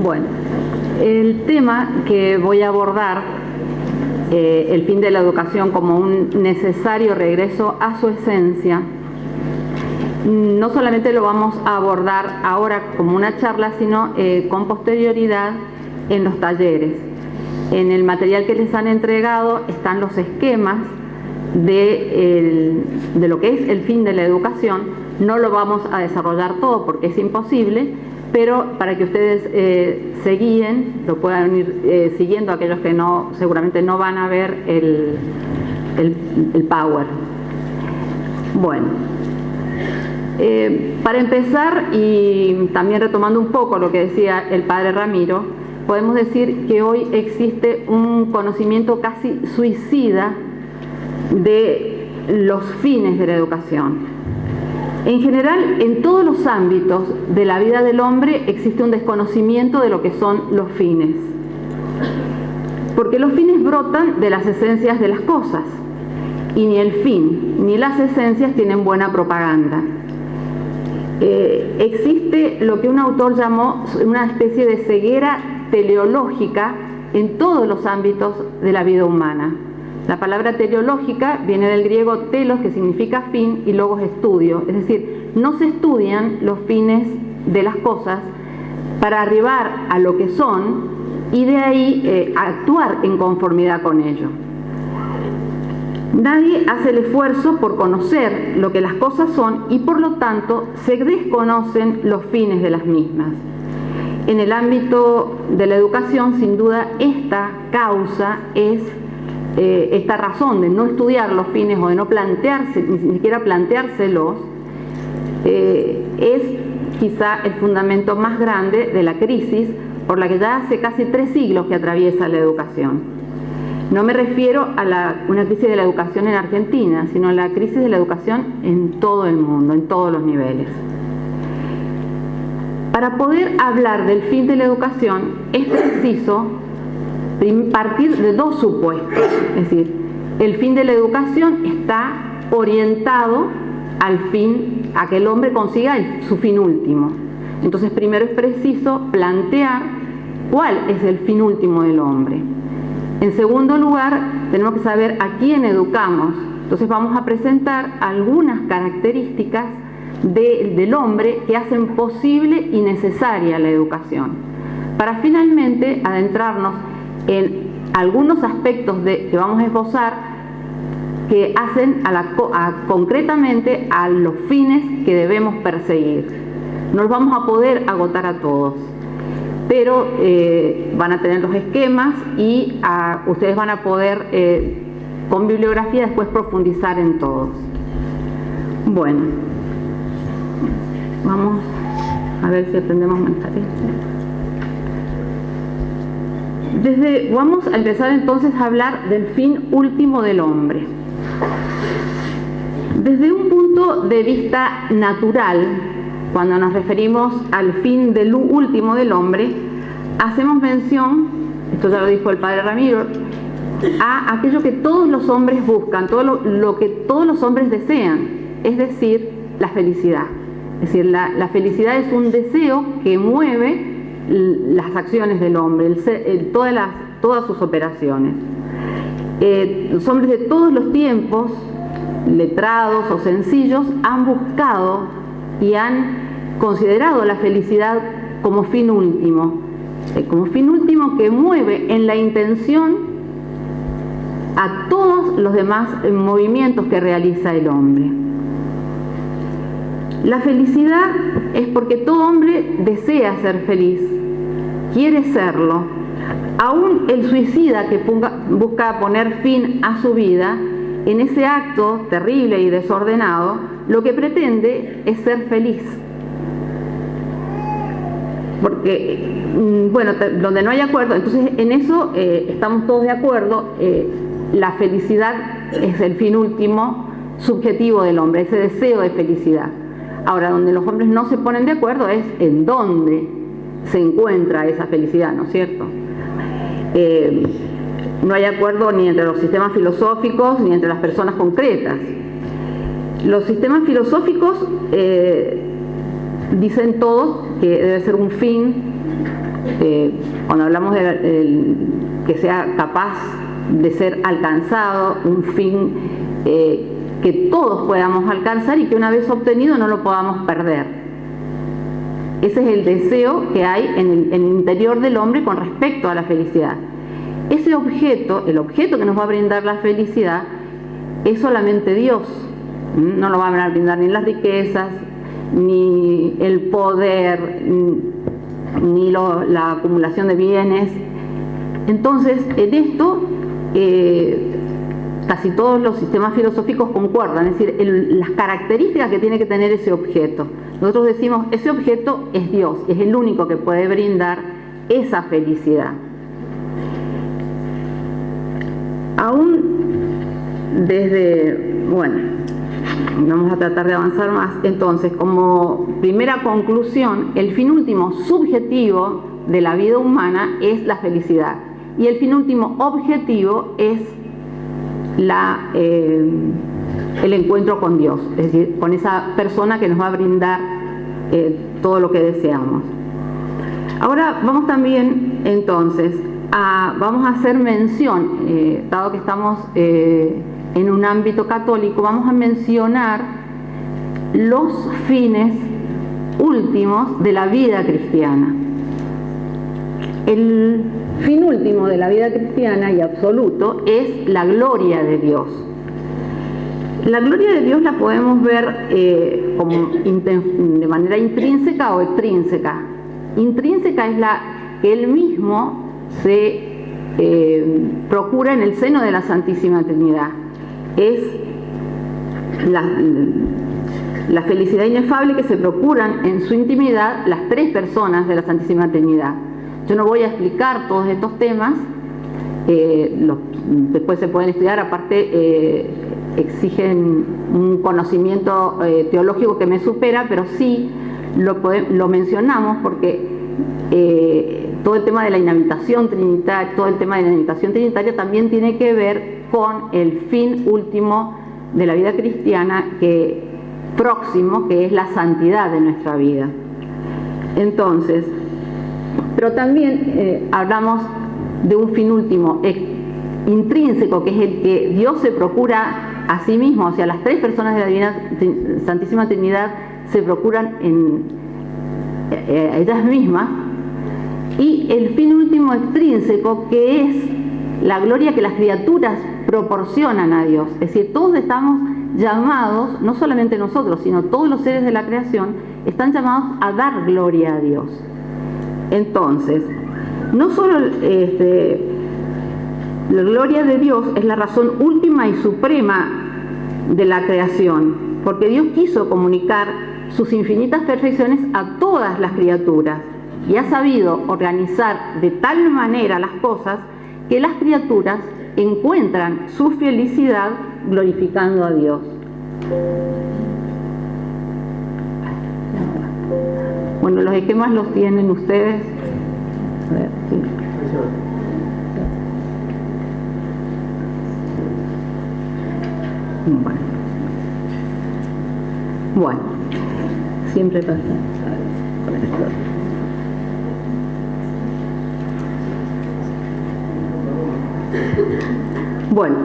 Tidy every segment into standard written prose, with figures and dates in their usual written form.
Bueno, el tema que voy a abordar, el fin de la educación como un necesario regreso a su esencia, no solamente lo vamos a abordar ahora como una charla, sino con posterioridad en los talleres. En el material que les han entregado están los esquemas de lo que es el fin de la educación. No lo vamos a desarrollar todo porque es imposible, pero para que ustedes se guíen, lo puedan ir siguiendo aquellos que no, seguramente no van a ver el Power. Bueno, para empezar, y también retomando un poco lo que decía el padre Ramiro, podemos decir que hoy existe un conocimiento casi suicida de los fines de la educación. En general, en todos los ámbitos de la vida del hombre existe un desconocimiento de lo que son los fines. Porque los fines brotan de las esencias de las cosas, y ni el fin ni las esencias tienen buena propaganda. Existe lo que un autor llamó una especie de ceguera teleológica en todos los ámbitos de la vida humana. La palabra teleológica viene del griego telos, que significa fin, y logos estudio. Es decir, no se estudian los fines de las cosas para arribar a lo que son y de ahí actuar en conformidad con ello. Nadie hace el esfuerzo por conocer lo que las cosas son y por lo tanto se desconocen los fines de las mismas. En el ámbito de la educación, sin duda, esta causa es esta razón de no estudiar los fines o de no plantearse, ni siquiera planteárselos, es quizá el fundamento más grande de la crisis por la que ya hace casi 3 siglos que atraviesa la educación. No me refiero a una crisis de la educación en Argentina, sino a la crisis de la educación en todo el mundo, en todos los niveles. Para poder hablar del fin de la educación es preciso partir de 2 supuestos. Es decir, el fin de la educación está orientado al fin, a que el hombre consiga su fin último. Entonces, primero es preciso plantear cuál es el fin último del hombre. En segundo lugar, tenemos que saber a quién educamos. Entonces vamos a presentar algunas características del hombre que hacen posible y necesaria la educación, para finalmente adentrarnos en algunos aspectos que vamos a esbozar que hacen concretamente a los fines que debemos perseguir. No los vamos a poder agotar a todos, pero van a tener los esquemas y ustedes van a poder con bibliografía después profundizar en todos. Bueno, vamos a ver si aprendemos a manejar esto. Vamos a empezar entonces a hablar del fin último del hombre. Desde un punto de vista natural, cuando nos referimos al fin del último del hombre, hacemos mención, esto ya lo dijo el padre Ramiro, a aquello que todos los hombres buscan, todo lo que todos los hombres desean, es decir, la felicidad. Es decir, la felicidad es un deseo que mueve las acciones del hombre, todas sus operaciones. Los hombres de todos los tiempos, letrados o sencillos, han buscado y han considerado la felicidad como fin último que mueve en la intención a todos los demás movimientos que realiza el hombre. La felicidad es porque todo hombre desea ser feliz, quiere serlo. Aún el suicida que busca poner fin a su vida, en ese acto terrible y desordenado, lo que pretende es ser feliz. Porque, bueno, donde no hay acuerdo, entonces en eso estamos todos de acuerdo, la felicidad es el fin último subjetivo del hombre, ese deseo de felicidad. Ahora, donde los hombres no se ponen de acuerdo es en dónde se encuentra esa felicidad, ¿no es cierto? No hay acuerdo ni entre los sistemas filosóficos ni entre las personas concretas. Los sistemas filosóficos dicen todos que debe ser un fin, cuando hablamos de que sea capaz de ser alcanzado, un fin que todos podamos alcanzar y que una vez obtenido no lo podamos perder. Ese es el deseo que hay en el interior del hombre con respecto a la felicidad. Ese objeto, el objeto que nos va a brindar la felicidad, es solamente Dios. No lo van a brindar ni las riquezas, ni el poder, ni la acumulación de bienes. Entonces, en esto casi todos los sistemas filosóficos concuerdan, es decir, las características que tiene que tener ese objeto. Nosotros decimos, ese objeto es Dios, es el único que puede brindar esa felicidad. Aún desde, bueno, vamos a tratar de avanzar más. Entonces, como primera conclusión, el fin último subjetivo de la vida humana es la felicidad. Y el fin último objetivo es el encuentro con Dios, es decir, con esa persona que nos va a brindar todo lo que deseamos. Ahora vamos también, entonces, vamos a hacer mención, dado que estamos en un ámbito católico, vamos a mencionar los fines últimos de la vida cristiana. El fin último de la vida cristiana y absoluto es la gloria de Dios. La gloria de Dios la podemos ver de manera intrínseca o extrínseca. Intrínseca es la que Él mismo se procura en el seno de la Santísima Trinidad. Es la felicidad inefable que se procuran en su intimidad las tres personas de la Santísima Trinidad. Yo no voy a explicar todos estos temas, después se pueden estudiar, aparte exigen un conocimiento teológico que me supera, pero sí lo mencionamos porque todo el tema de la inhabitación trinitaria, también tiene que ver con el fin último de la vida cristiana próximo, que es la santidad de nuestra vida. Entonces, pero también hablamos de un fin último intrínseco, que es el que Dios se procura a sí mismo, o sea, las tres personas de la Divina Santísima Trinidad se procuran ellas mismas, y el fin último extrínseco, que es la gloria que las criaturas proporcionan a Dios. Es decir, todos estamos llamados, no solamente nosotros, sino todos los seres de la creación, están llamados a dar gloria a Dios. Entonces, no solo la gloria de Dios es la razón última y suprema de la creación, porque Dios quiso comunicar sus infinitas perfecciones a todas las criaturas y ha sabido organizar de tal manera las cosas que las criaturas encuentran su felicidad glorificando a Dios. Bueno, los esquemas los tienen ustedes. A ver, sí. Bueno, siempre pasa. Con esto. Bueno,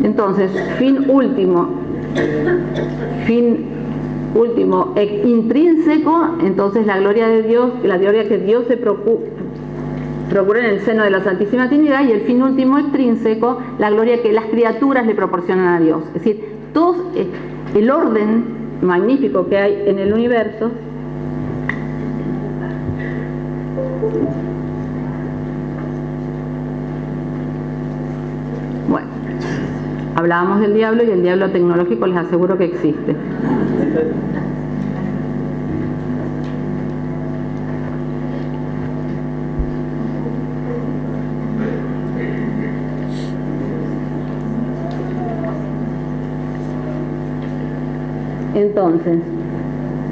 entonces, fin último intrínseco, entonces la gloria de Dios, la gloria que Dios se procura en el seno de la Santísima Trinidad, y el fin último extrínseco, la gloria que las criaturas le proporcionan a Dios. Es decir, todo el orden magnífico que hay en el universo bueno, hablábamos del diablo, y el diablo tecnológico les aseguro que existe. Entonces,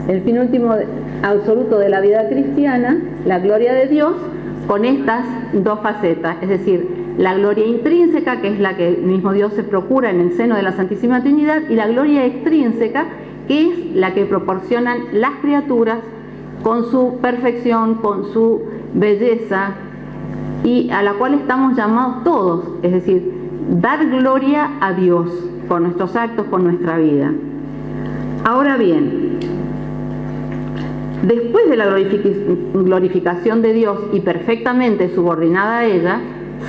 el fin último absoluto de la vida cristiana, la gloria de Dios, con estas dos facetas, es decir, la gloria intrínseca, que es la que el mismo Dios se procura en el seno de la Santísima Trinidad, y la gloria extrínseca, que es la que proporcionan las criaturas con su perfección, con su belleza, y a la cual estamos llamados todos, es decir, dar gloria a Dios por nuestros actos, por nuestra vida. Ahora bien, después de la glorificación de Dios y perfectamente subordinada a ella,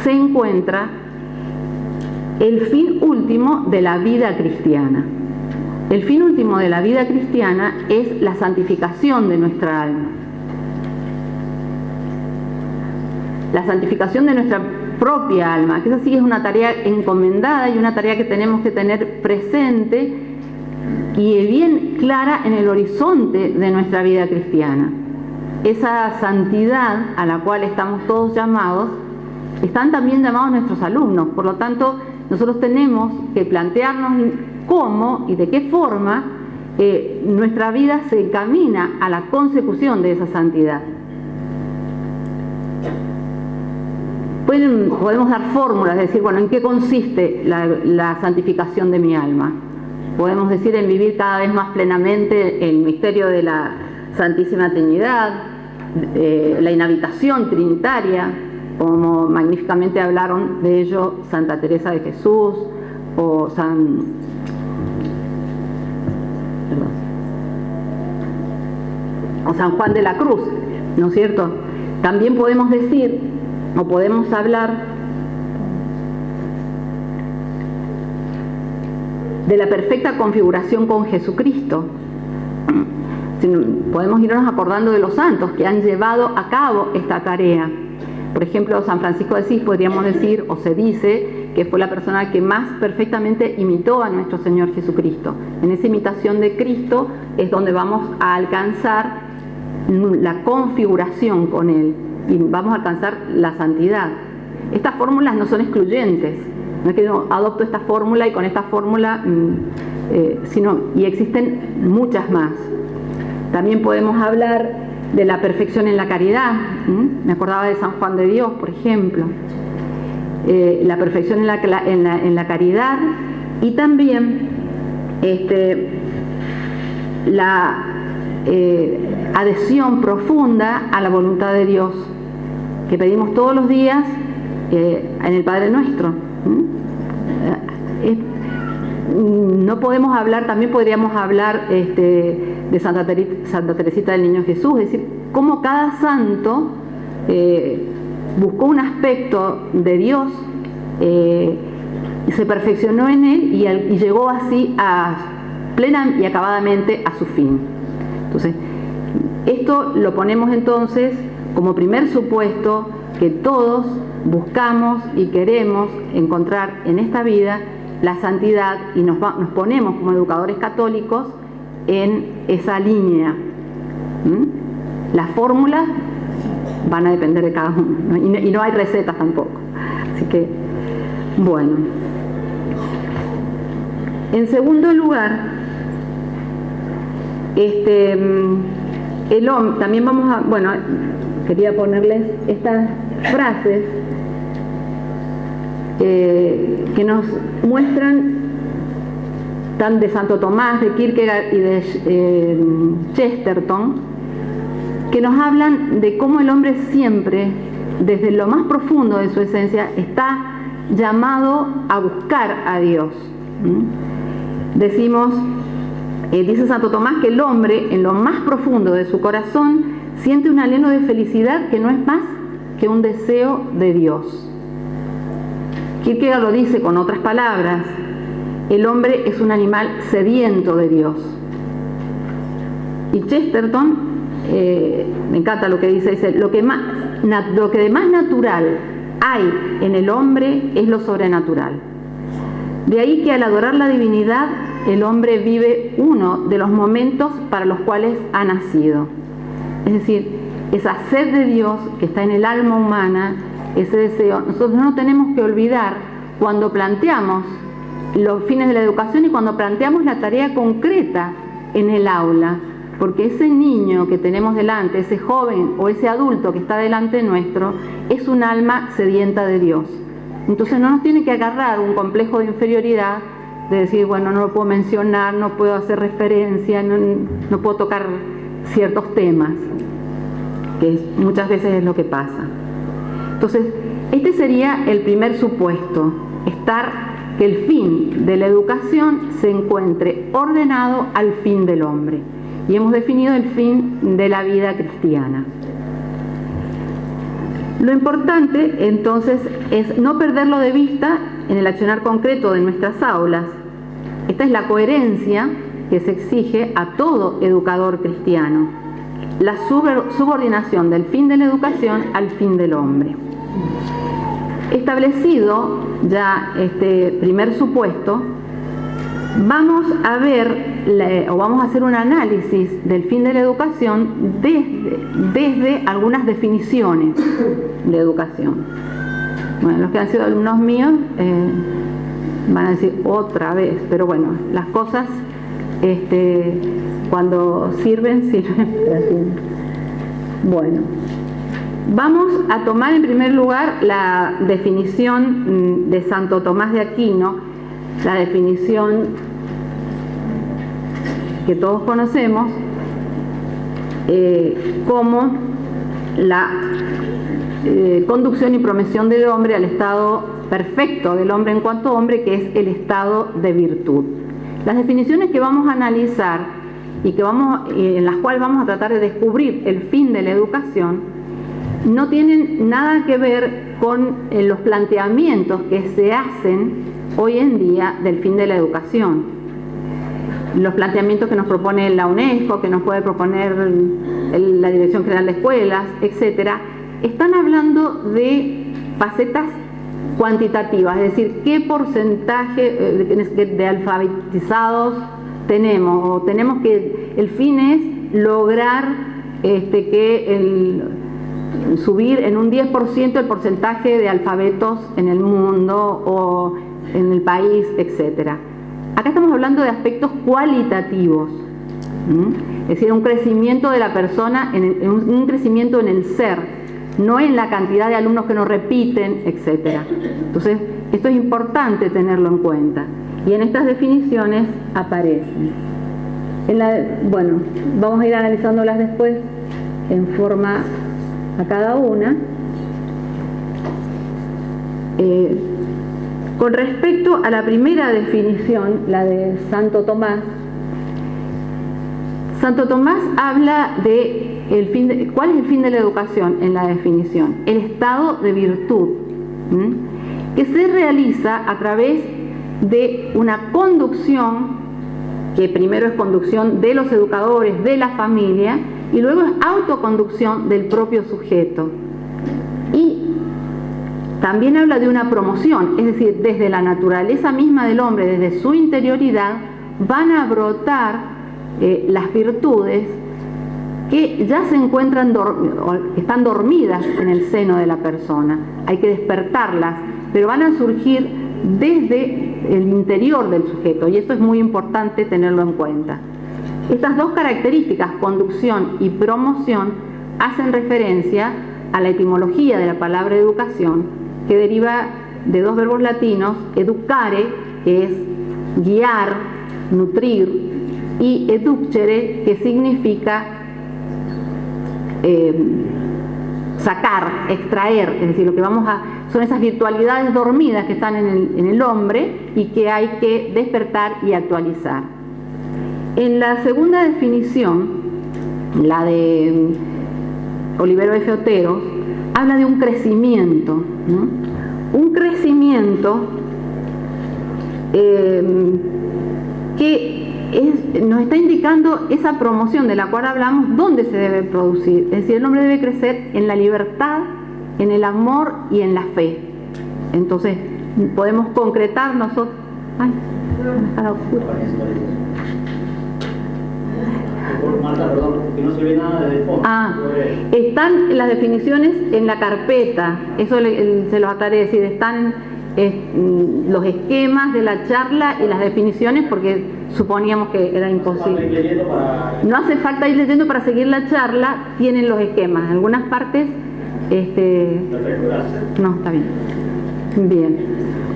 se encuentra el fin último de la vida cristiana. El fin último de la vida cristiana es la santificación de nuestra alma. La santificación de nuestra propia alma, que esa sí es una tarea encomendada y una tarea que tenemos que tener presente y bien clara en el horizonte de nuestra vida cristiana. Esa santidad a la cual estamos todos llamados, están también llamados nuestros alumnos. Por lo tanto, nosotros tenemos que plantearnos cómo y de qué forma nuestra vida se encamina a la consecución de esa santidad. Podemos dar fórmulas, decir, bueno, ¿en qué consiste la santificación de mi alma? Podemos decir en vivir cada vez más plenamente el misterio de la Santísima Trinidad, la inhabitación trinitaria, como magníficamente hablaron de ello Santa Teresa de Jesús o San Juan de la Cruz, ¿no es cierto? También podemos decir o podemos hablar de la perfecta configuración con Jesucristo. Podemos irnos acordando de los santos que han llevado a cabo esta tarea. Por ejemplo, San Francisco de Asís, podríamos decir, o se dice, que fue la persona que más perfectamente imitó a nuestro Señor Jesucristo. En esa imitación de Cristo es donde vamos a alcanzar la configuración con Él y vamos a alcanzar la santidad. Estas fórmulas no son excluyentes. No es que yo adopto esta fórmula y con esta fórmula, y existen muchas más. También podemos hablar de la perfección en la caridad. Me acordaba de San Juan de Dios, por ejemplo. La perfección en la caridad y también la adhesión profunda a la voluntad de Dios que pedimos todos los días en el Padre Nuestro. No podemos hablar, también podríamos hablar de Santa Teresita del Niño Jesús, es decir, cómo cada santo buscó un aspecto de Dios, se perfeccionó en él y llegó así plena y acabadamente a su fin. Entonces, esto lo ponemos entonces como primer supuesto que todos buscamos y queremos encontrar en esta vida la santidad y nos ponemos como educadores católicos en esa línea. Las fórmulas van a depender de cada uno, ¿no? Y no hay recetas tampoco. Así que, bueno. En segundo lugar, el hombre, también vamos a, bueno, quería ponerles estas frases que nos muestran tan de Santo Tomás, de Kierkegaard y de Chesterton, que nos hablan de cómo el hombre siempre, desde lo más profundo de su esencia, está llamado a buscar a Dios. Decimos, dice Santo Tomás, que el hombre, en lo más profundo de su corazón, siente un anhelo de felicidad que no es más que un deseo de Dios. Kierkegaard lo dice con otras palabras: el hombre es un animal sediento de Dios. Y Chesterton, me encanta lo que dice, lo que de más natural hay en el hombre es lo sobrenatural. De ahí que al adorar la divinidad, el hombre vive uno de los momentos para los cuales ha nacido. Es decir, esa sed de Dios que está en el alma humana, ese deseo, nosotros no tenemos que olvidar cuando planteamos los fines de la educación y cuando planteamos la tarea concreta en el aula, porque ese niño que tenemos delante, ese joven o ese adulto que está delante nuestro, es un alma sedienta de Dios. Entonces no nos tiene que agarrar un complejo de inferioridad de decir, bueno, no lo puedo mencionar, no puedo hacer referencia, no puedo tocar ciertos temas. que muchas veces es lo que pasa. Entonces, este sería el primer supuesto, que el fin de la educación se encuentre ordenado al fin del hombre. Y hemos definido el fin de la vida cristiana. Lo importante, entonces, es no perderlo de vista en el accionar concreto de nuestras aulas. Esta es la coherencia que se exige a todo educador cristiano, la subordinación del fin de la educación al fin del hombre. Establecido ya este primer supuesto, vamos a ver vamos a hacer un análisis del fin de la educación desde algunas definiciones de educación. Bueno, los que han sido alumnos míos van a decir otra vez, pero bueno, las cosas cuando sirven. Bueno, vamos a tomar en primer lugar la definición de Santo Tomás de Aquino, la definición que todos conocemos como la conducción y promoción del hombre al estado perfecto del hombre en cuanto hombre, que es el estado de virtud. Las definiciones que vamos a analizar y en las cuales vamos a tratar de descubrir el fin de la educación no tienen nada que ver con los planteamientos que se hacen hoy en día del fin de la educación. Los planteamientos que nos propone la UNESCO, que nos puede proponer la Dirección General de Escuelas, etcétera, están hablando de facetas cuantitativas, es decir, qué porcentaje de alfabetizados tenemos, o tenemos que el fin es lograr subir en un 10% el porcentaje de alfabetos en el mundo o en el país, etcétera. Acá estamos hablando de aspectos cualitativos, es decir, un crecimiento de la persona, un crecimiento en el ser, no en la cantidad de alumnos que nos repiten, etcétera. Entonces, esto es importante tenerlo en cuenta. Y en estas definiciones aparecen. Bueno, vamos a ir analizándolas después en forma a cada una. Con respecto a la primera definición, la de Santo Tomás habla de ¿cuál es el fin de la educación en la definición? El estado de virtud, que se realiza a través de una conducción, que primero es conducción de los educadores, de la familia, y luego es autoconducción del propio sujeto. Y también habla de una promoción, es decir, desde la naturaleza misma del hombre, desde su interioridad, van a brotar las virtudes que ya se encuentran están dormidas en el seno de la persona. Hay que despertarlas, pero van a surgir desde el interior del sujeto, y esto es muy importante tenerlo en cuenta. Estas dos características, conducción y promoción, hacen referencia a la etimología de la palabra educación, que deriva de dos verbos latinos, educare, que es guiar, nutrir, y educere, que significa sacar, extraer, es decir, lo que son esas virtualidades dormidas que están en el hombre y que hay que despertar y actualizar. En la segunda definición, la de Olivero F. Otero, habla de un crecimiento, ¿no? Un crecimiento que nos está indicando esa promoción de la cual hablamos, dónde se debe producir. Es decir, el hombre debe crecer en la libertad, en el amor y en la fe. Entonces, podemos concretar nosotros... Ay, está oscuro. Marta, perdón, que no se ve nada desde el fondo. Están las definiciones en la carpeta, eso se los aclaré, es decir, están los esquemas de la charla y las definiciones, porque suponíamos que era imposible. No hace falta ir leyendo para seguir la charla, tienen los esquemas. En algunas partes, no, está bien. Bien,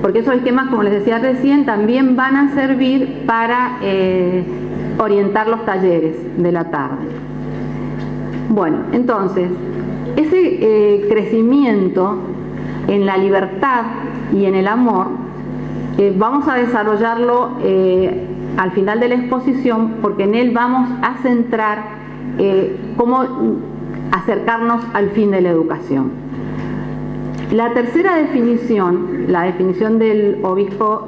porque esos esquemas, como les decía recién, también van a servir para orientar los talleres de la tarde. Bueno, entonces, ese crecimiento en la libertad y en el amor, vamos a desarrollarlo al final de la exposición, porque en él vamos a centrar cómo acercarnos al fin de la educación. La tercera definición, la definición del obispo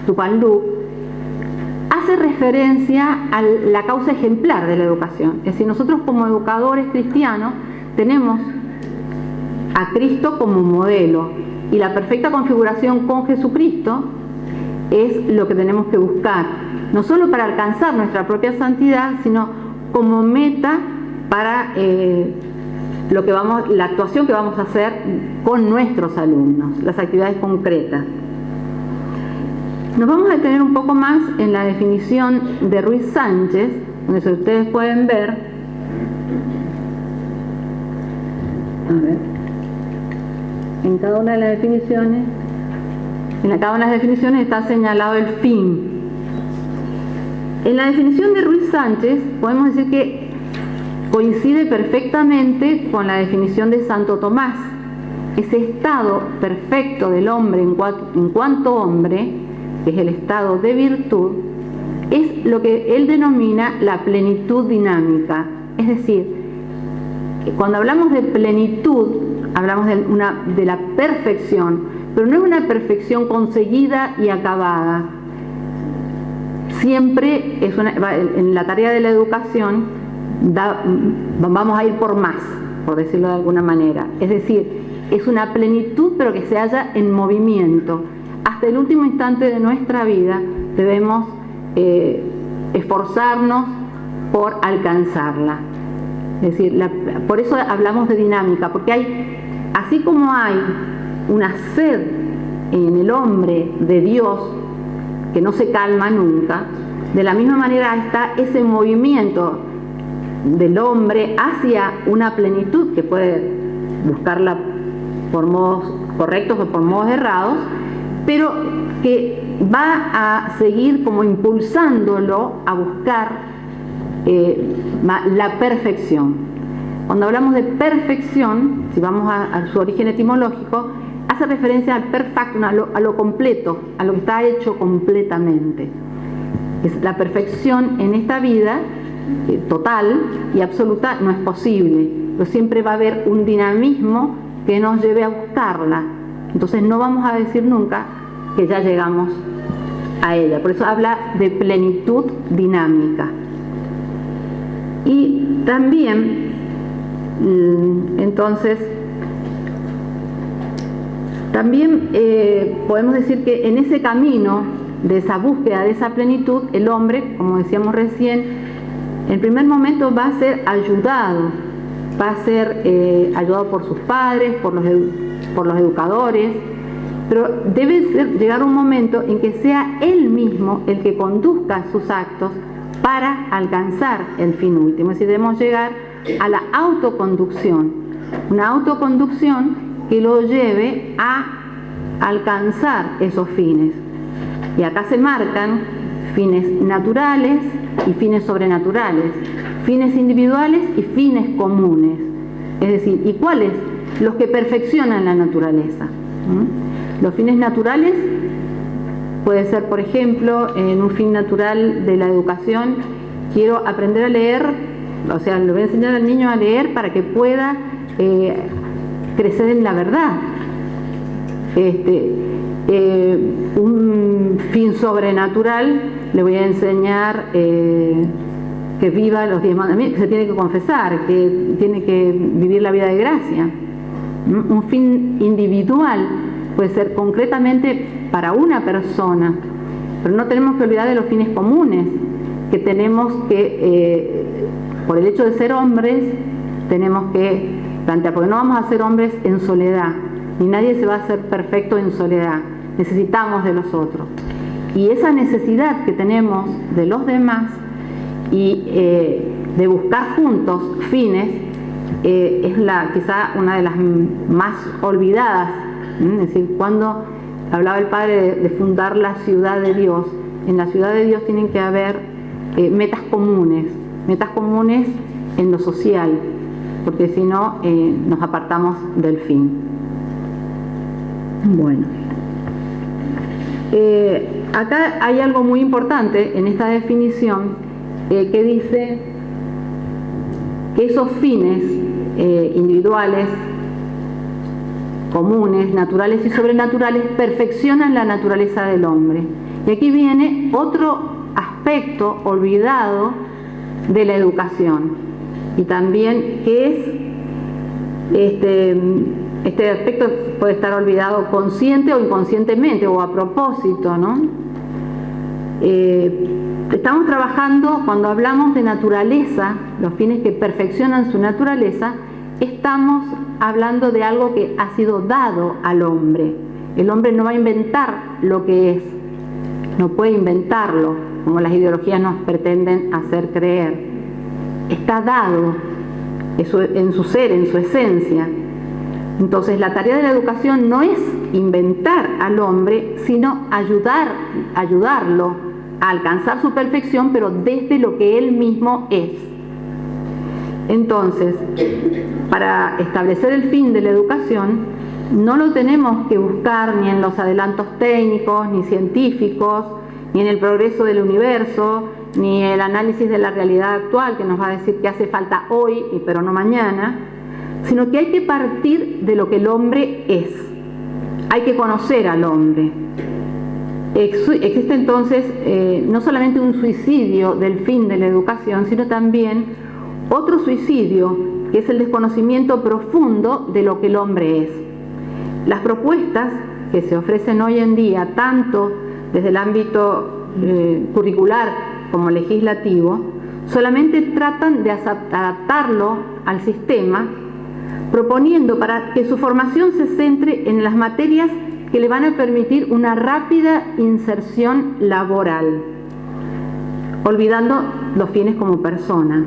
Tupanluk, hace referencia a la causa ejemplar de la educación. Es decir, nosotros como educadores cristianos tenemos a Cristo como modelo, y la perfecta configuración con Jesucristo es lo que tenemos que buscar, no solo para alcanzar nuestra propia santidad, sino como meta para la actuación que vamos a hacer con nuestros alumnos, las actividades concretas. Nos vamos a detener un poco más en la definición de Ruiz Sánchez, donde si ustedes pueden ver, en cada una de las definiciones, cada una de las definiciones está señalado el fin. En la definición de Ruiz Sánchez podemos decir que coincide perfectamente con la definición de Santo Tomás. Ese estado perfecto del hombre en cuanto hombre, que es el estado de virtud, es lo que él denomina la plenitud dinámica. Es decir, cuando hablamos de plenitud, hablamos de la perfección, pero no es una perfección conseguida y acabada. Siempre en la tarea de la educación vamos a ir por más, por decirlo de alguna manera. Es decir, es una plenitud, pero que se halla en movimiento. Hasta el último instante de nuestra vida debemos esforzarnos por alcanzarla. Es decir, por eso hablamos de dinámica, porque así como hay una sed en el hombre de Dios que no se calma nunca, de la misma manera está ese movimiento del hombre hacia una plenitud que puede buscarla por modos correctos o por modos errados, pero que va a seguir como impulsándolo a buscar la perfección. Cuando hablamos de perfección, si vamos a su origen etimológico, hace referencia al perfectum, a lo completo, a lo que está hecho completamente. Es la perfección en esta vida total y absoluta no es posible, pero siempre va a haber un dinamismo que nos lleve a buscarla. Entonces no vamos a decir nunca que ya llegamos a ella. Por eso habla de plenitud dinámica. Y también, entonces, podemos decir que en ese camino de esa búsqueda de esa plenitud, el hombre, como decíamos recién, en primer momento va a ser ayudado, por sus padres, por los educadores, pero debe llegar un momento en que sea él mismo el que conduzca sus actos para alcanzar el fin último. Es decir, debemos llegar a la autoconducción, una autoconducción que lo lleve a alcanzar esos fines. Y acá se marcan fines naturales y fines sobrenaturales, fines individuales y fines comunes. Es decir, ¿y cuáles? Los que perfeccionan la naturaleza. Los fines naturales puede ser, por ejemplo, en un fin natural de la educación, quiero aprender a leer, o sea, le voy a enseñar al niño a leer para que pueda crecer en la verdad. Un fin sobrenatural, le voy a enseñar que viva los 10 mandamientos, que se tiene que confesar, que tiene que vivir la vida de gracia. Un fin individual puede ser concretamente para una persona, pero no tenemos que olvidar de los fines comunes que tenemos que, por el hecho de ser hombres, tenemos que plantear, porque no vamos a ser hombres en soledad, ni nadie se va a hacer perfecto en soledad, necesitamos de los otros. Y esa necesidad que tenemos de los demás y de buscar juntos fines es quizá una de las más olvidadas. Es decir, cuando hablaba el padre de fundar la ciudad de Dios, en la ciudad de Dios tienen que haber metas comunes en lo social, porque si no nos apartamos del fin. Bueno, acá hay algo muy importante en esta definición que dice que esos fines individuales, comunes, naturales y sobrenaturales perfeccionan la naturaleza del hombre. Y aquí viene otro aspecto olvidado de la educación, y también que es este aspecto puede estar olvidado consciente o inconscientemente o a propósito, ¿no? Estamos trabajando, cuando hablamos de naturaleza, los fines que perfeccionan su naturaleza, estamos hablando de algo que ha sido dado al hombre. El hombre no va a inventar lo que es, no puede inventarlo, como las ideologías nos pretenden hacer creer. Está dado en su ser, en su esencia. Entonces, la tarea de la educación no es inventar al hombre, sino ayudarlo a alcanzar su perfección, pero desde lo que él mismo es. Entonces, para establecer el fin de la educación, no lo tenemos que buscar ni en los adelantos técnicos, ni científicos, ni en el progreso del universo, ni el análisis de la realidad actual, que nos va a decir que hace falta hoy, pero no mañana, sino que hay que partir de lo que el hombre es. Hay que conocer al hombre. Existe entonces no solamente un suicidio del fin de la educación, sino también otro suicidio, que es el desconocimiento profundo de lo que el hombre es. Las propuestas que se ofrecen hoy en día, tanto desde el ámbito curricular como legislativo, solamente tratan de adaptarlo al sistema, proponiendo para que su formación se centre en las materias que le van a permitir una rápida inserción laboral, olvidando los fines como persona.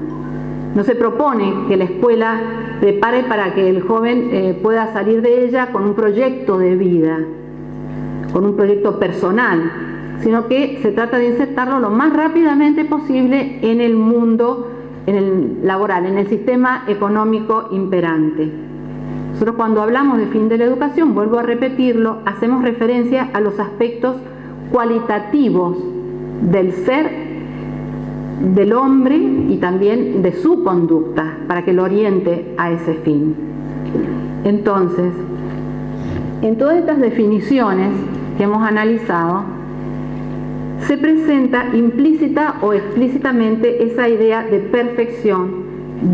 No se propone que la escuela prepare para que el joven pueda salir de ella con un proyecto de vida, con un proyecto personal, sino que se trata de insertarlo lo más rápidamente posible en el mundo, en el laboral, en el sistema económico imperante. Nosotros, cuando hablamos de fin de la educación, vuelvo a repetirlo, hacemos referencia a los aspectos cualitativos del ser del hombre y también de su conducta, para que lo oriente a ese fin. Entonces, en todas estas definiciones que hemos analizado, se presenta implícita o explícitamente esa idea de perfección,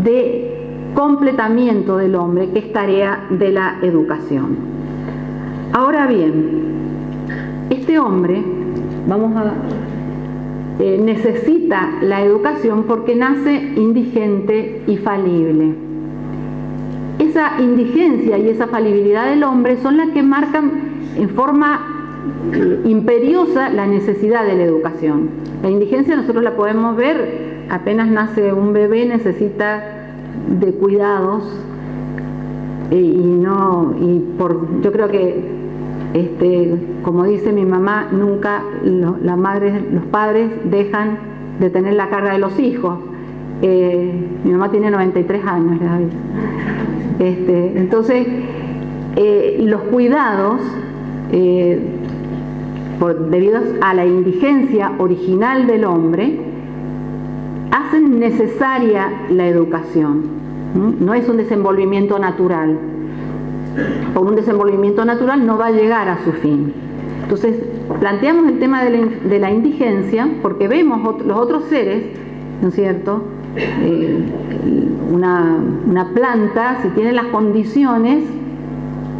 de completamiento del hombre, que es tarea de la educación. Ahora bien, este hombre, necesita la educación porque nace indigente y falible. Esa indigencia y esa falibilidad del hombre son las que marcan en forma imperiosa la necesidad de la educación. La indigencia nosotros la podemos ver, apenas nace un bebé necesita de cuidados, yo creo que como dice mi mamá, nunca los padres dejan de tener la carga de los hijos. Mi mamá tiene 93 años, entonces los cuidados, debido a la indigencia original del hombre, hacen necesaria la educación. No es un desenvolvimiento natural. Por un desenvolvimiento natural no va a llegar a su fin. Entonces, planteamos el tema de la indigencia porque vemos los otros seres, ¿no es cierto? Una planta, si tiene las condiciones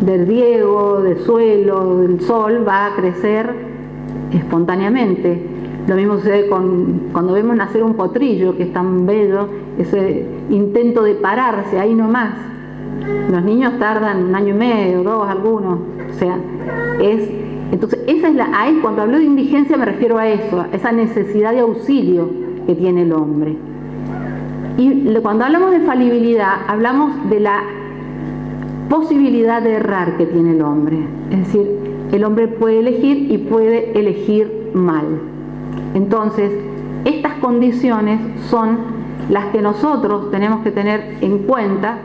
del riego, del suelo, del sol, va a crecer espontáneamente. Lo mismo sucede cuando vemos nacer un potrillo, que es tan bello, ese intento de pararse ahí nomás. Los niños tardan 1 año y medio, 2, algunos. O sea, entonces esa es ahí cuando hablo de indigencia me refiero a eso, a esa necesidad de auxilio que tiene el hombre. Y cuando hablamos de falibilidad, hablamos de la posibilidad de errar que tiene el hombre. Es decir, el hombre puede elegir y puede elegir mal. Entonces, estas condiciones son las que nosotros tenemos que tener en cuenta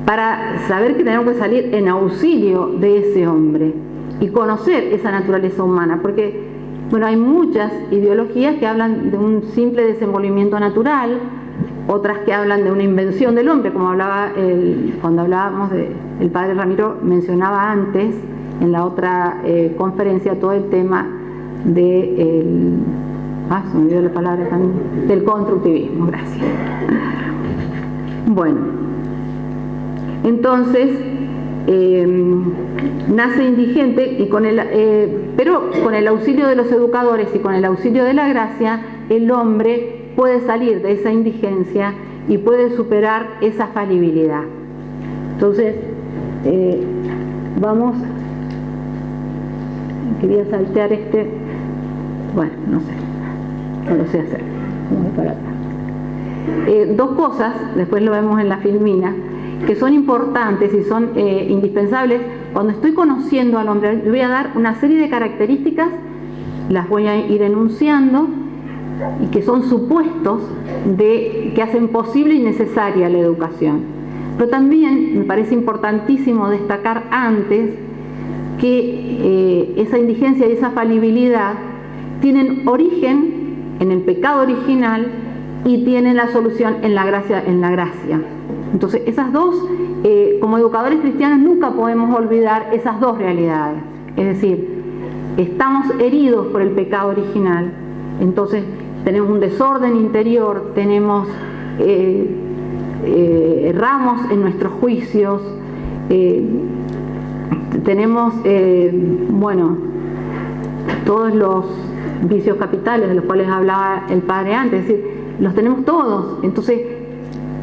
para saber que tenemos que salir en auxilio de ese hombre y conocer esa naturaleza humana, porque bueno, hay muchas ideologías que hablan de un simple desenvolvimiento natural, otras que hablan de una invención del hombre, como hablaba cuando hablábamos el padre Ramiro mencionaba antes en la otra conferencia todo el tema de se me olvidó la palabra también, del constructivismo, gracias. Bueno, entonces nace indigente y pero con el auxilio de los educadores y con el auxilio de la gracia, el hombre puede salir de esa indigencia y puede superar esa falibilidad. Entonces, quería saltear bueno, no lo sé hacer. Voy para atrás. Dos cosas, después lo vemos en la filmina, que son importantes y son indispensables. Cuando estoy conociendo al hombre, le voy a dar una serie de características, las voy a ir enunciando, y que son supuestos que hacen posible y necesaria la educación. Pero también me parece importantísimo destacar antes que esa indigencia y esa falibilidad tienen origen en el pecado original y tienen la solución en la gracia. Entonces, esas dos, como educadores cristianos, nunca podemos olvidar esas dos realidades. Es decir, estamos heridos por el pecado original, entonces tenemos un desorden interior, erramos en nuestros juicios, tenemos, todos los vicios capitales de los cuales hablaba el padre antes, es decir, los tenemos todos. Entonces,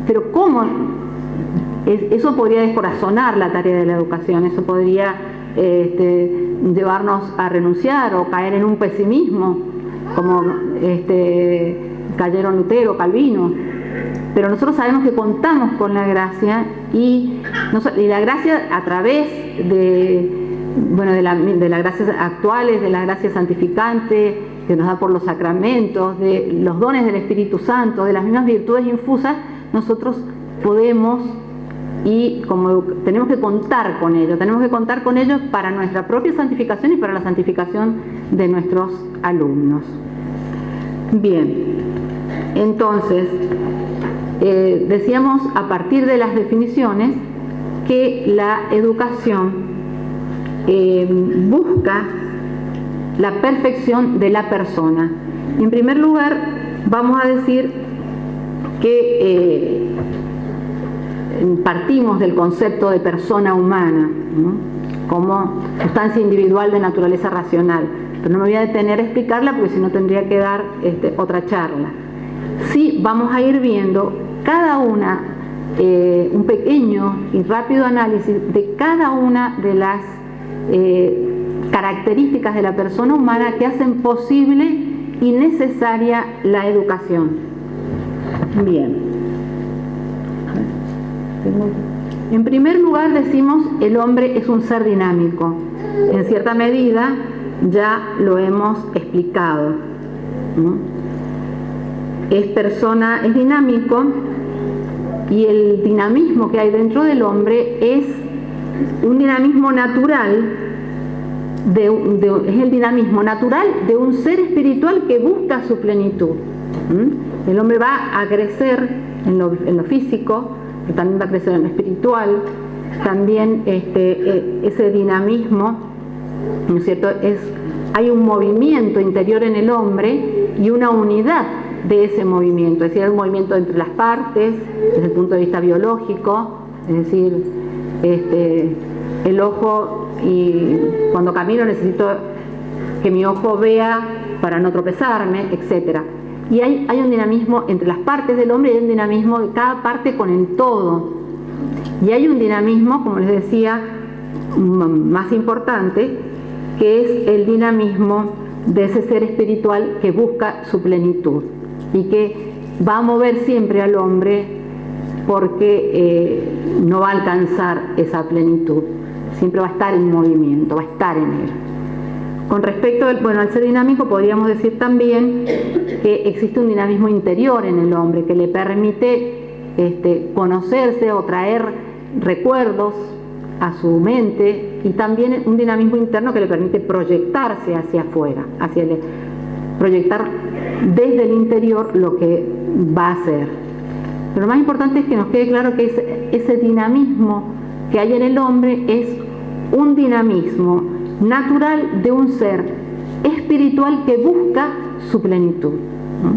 pero ¿cómo? Eso podría descorazonar la tarea de la educación, eso podría llevarnos a renunciar o caer en un pesimismo, como cayeron Lutero, Calvino. Pero nosotros sabemos que contamos con la gracia y la gracia a través de las gracias actuales, de la gracia santificante que nos da por los sacramentos, de los dones del Espíritu Santo, de las mismas virtudes infusas, nosotros podemos y tenemos que contar con ellos para nuestra propia santificación y para la santificación de nuestros alumnos. Bien, entonces decíamos a partir de las definiciones que la educación busca la perfección de la persona. En primer lugar, vamos a decir que partimos del concepto de persona humana, ¿no?, como sustancia individual de naturaleza racional, pero no me voy a detener a explicarla porque si no tendría que dar otra charla. Sí, vamos a ir viendo cada una, un pequeño y rápido análisis de cada una de las características de la persona humana que hacen posible y necesaria la educación. Bien. En primer lugar decimos el hombre es un ser dinámico. En cierta medida ya lo hemos explicado, ¿no? Es dinámico y el dinamismo que hay dentro del hombre es un dinamismo natural, es el dinamismo natural de un ser espiritual que busca su plenitud. El hombre va a crecer en lo físico, pero también va a crecer en lo espiritual. También ese dinamismo, ¿no es cierto?, hay un movimiento interior en el hombre y una unidad de ese movimiento, es decir, hay un movimiento entre las partes desde el punto de vista biológico, es decir, el ojo, y cuando camino necesito que mi ojo vea para no tropezarme, etc. Y hay un dinamismo entre las partes del hombre y hay un dinamismo de cada parte con el todo. Y hay un dinamismo, como les decía, más importante, que es el dinamismo de ese ser espiritual que busca su plenitud y que va a mover siempre al hombre porque no va a alcanzar esa plenitud, siempre va a estar en movimiento, va a estar en él. Con respecto al ser dinámico, podríamos decir también que existe un dinamismo interior en el hombre que le permite conocerse o traer recuerdos a su mente, y también un dinamismo interno que le permite proyectarse hacia afuera, proyectar desde el interior lo que va a hacer. Pero lo más importante es que nos quede claro que ese dinamismo que hay en el hombre es un dinamismo natural de un ser espiritual que busca su plenitud, ¿no?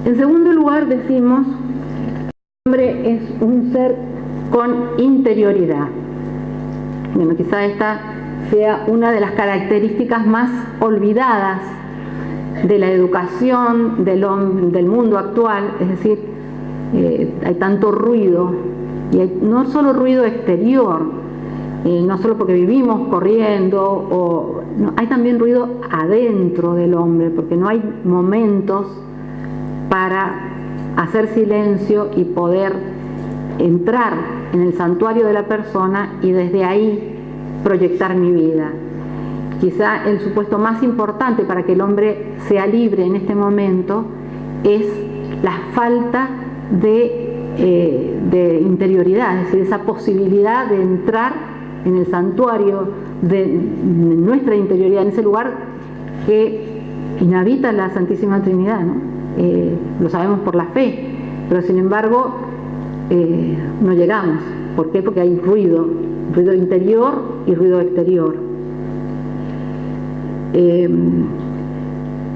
En segundo lugar, decimos que el hombre es un ser con interioridad. Bueno, quizá esta sea una de las características más olvidadas de la educación del mundo actual, es decir, hay tanto ruido, y no solo ruido exterior, no solo porque vivimos corriendo, no, hay también ruido adentro del hombre, porque no hay momentos para hacer silencio y poder entrar en el santuario de la persona y desde ahí proyectar mi vida. Quizá el supuesto más importante para que el hombre sea libre en este momento es la falta de interioridad, es decir, esa posibilidad de entrar en el santuario de nuestra interioridad, en ese lugar que inhabita la Santísima Trinidad, ¿no? Lo sabemos por la fe, pero sin embargo no llegamos. ¿Por qué? Porque hay ruido interior y ruido exterior.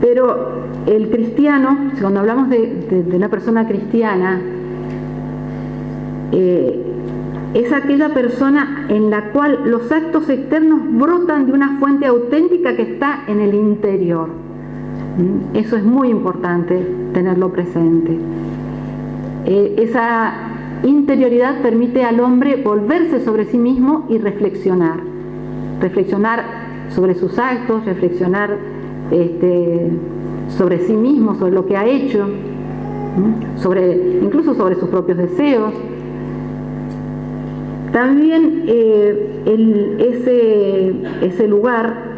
Pero el cristiano, cuando hablamos de una persona cristiana, es aquella persona en la cual los actos externos brotan de una fuente auténtica que está en el interior. Eso es muy importante tenerlo presente. Esa interioridad permite al hombre volverse sobre sí mismo y reflexionar sobre sus actos, reflexionar sobre sí mismo, sobre lo que ha hecho, incluso sobre sus propios deseos. También ese lugar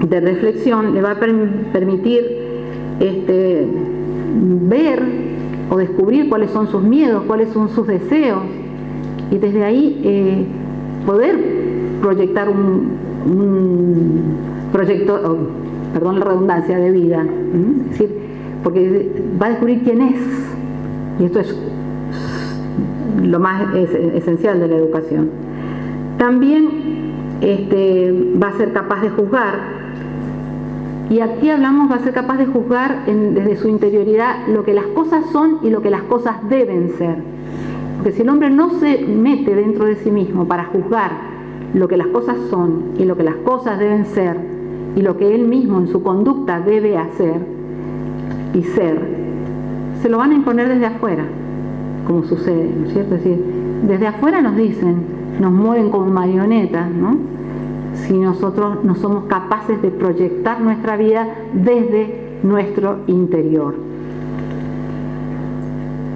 de reflexión le va a permitir ver o descubrir cuáles son sus miedos, cuáles son sus deseos, y desde ahí poder proyectar un proyecto, perdón la redundancia, de vida. Es decir, porque va a descubrir quién es, y esto es lo más esencial de la educación. También va a ser capaz de juzgar, y aquí hablamos, va a ser capaz de juzgar desde su interioridad lo que las cosas son y lo que las cosas deben ser. Porque si el hombre no se mete dentro de sí mismo para juzgar lo que las cosas son y lo que las cosas deben ser, y lo que él mismo en su conducta debe hacer y ser, se lo van a imponer desde afuera, como sucede, ¿no es cierto? Es decir, desde afuera nos dicen, nos mueven como marionetas, ¿no? Si nosotros no somos capaces de proyectar nuestra vida desde nuestro interior.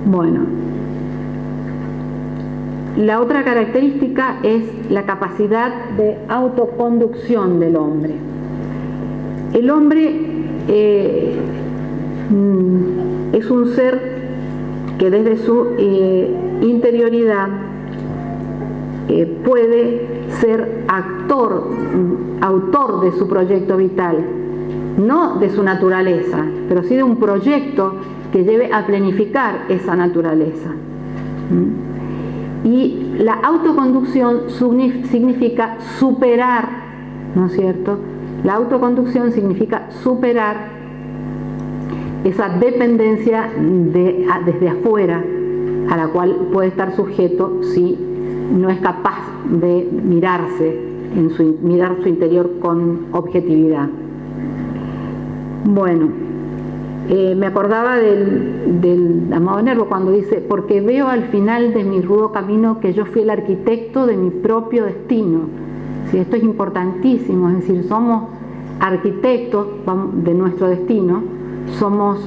Bueno, la otra característica es la capacidad de autoconducción del hombre. El hombre es un ser que desde su interioridad puede ser autor de su proyecto vital, no de su naturaleza, pero sí de un proyecto que lleve a planificar esa naturaleza. Y la autoconducción significa superar, ¿no es cierto? La autoconducción significa superar esa dependencia desde afuera a la cual puede estar sujeto si no es capaz de mirar su interior con objetividad. Bueno, me acordaba del amado Nervo cuando dice: porque veo al final de mi rudo camino que yo fui el arquitecto de mi propio destino. Sí, esto es importantísimo, es decir, somos arquitectos de nuestro destino, somos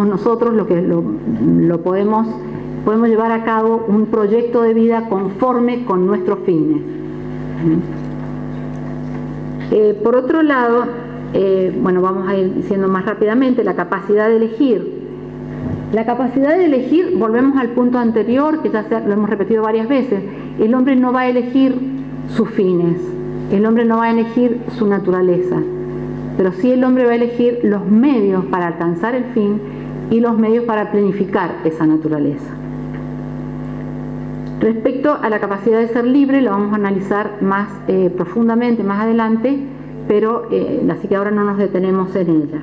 nosotros los que lo podemos llevar a cabo un proyecto de vida conforme con nuestros fines. Por otro lado, bueno, vamos a ir diciendo más rápidamente, la capacidad de elegir. La capacidad de elegir, volvemos al punto anterior, que ya lo hemos repetido varias veces, el hombre no va a elegir sus fines, el hombre no va a elegir su naturaleza, pero sí el hombre va a elegir los medios para alcanzar el fin y los medios para planificar esa naturaleza. Respecto a la capacidad de ser libre, lo vamos a analizar más profundamente más adelante, pero así que ahora no nos detenemos en ella.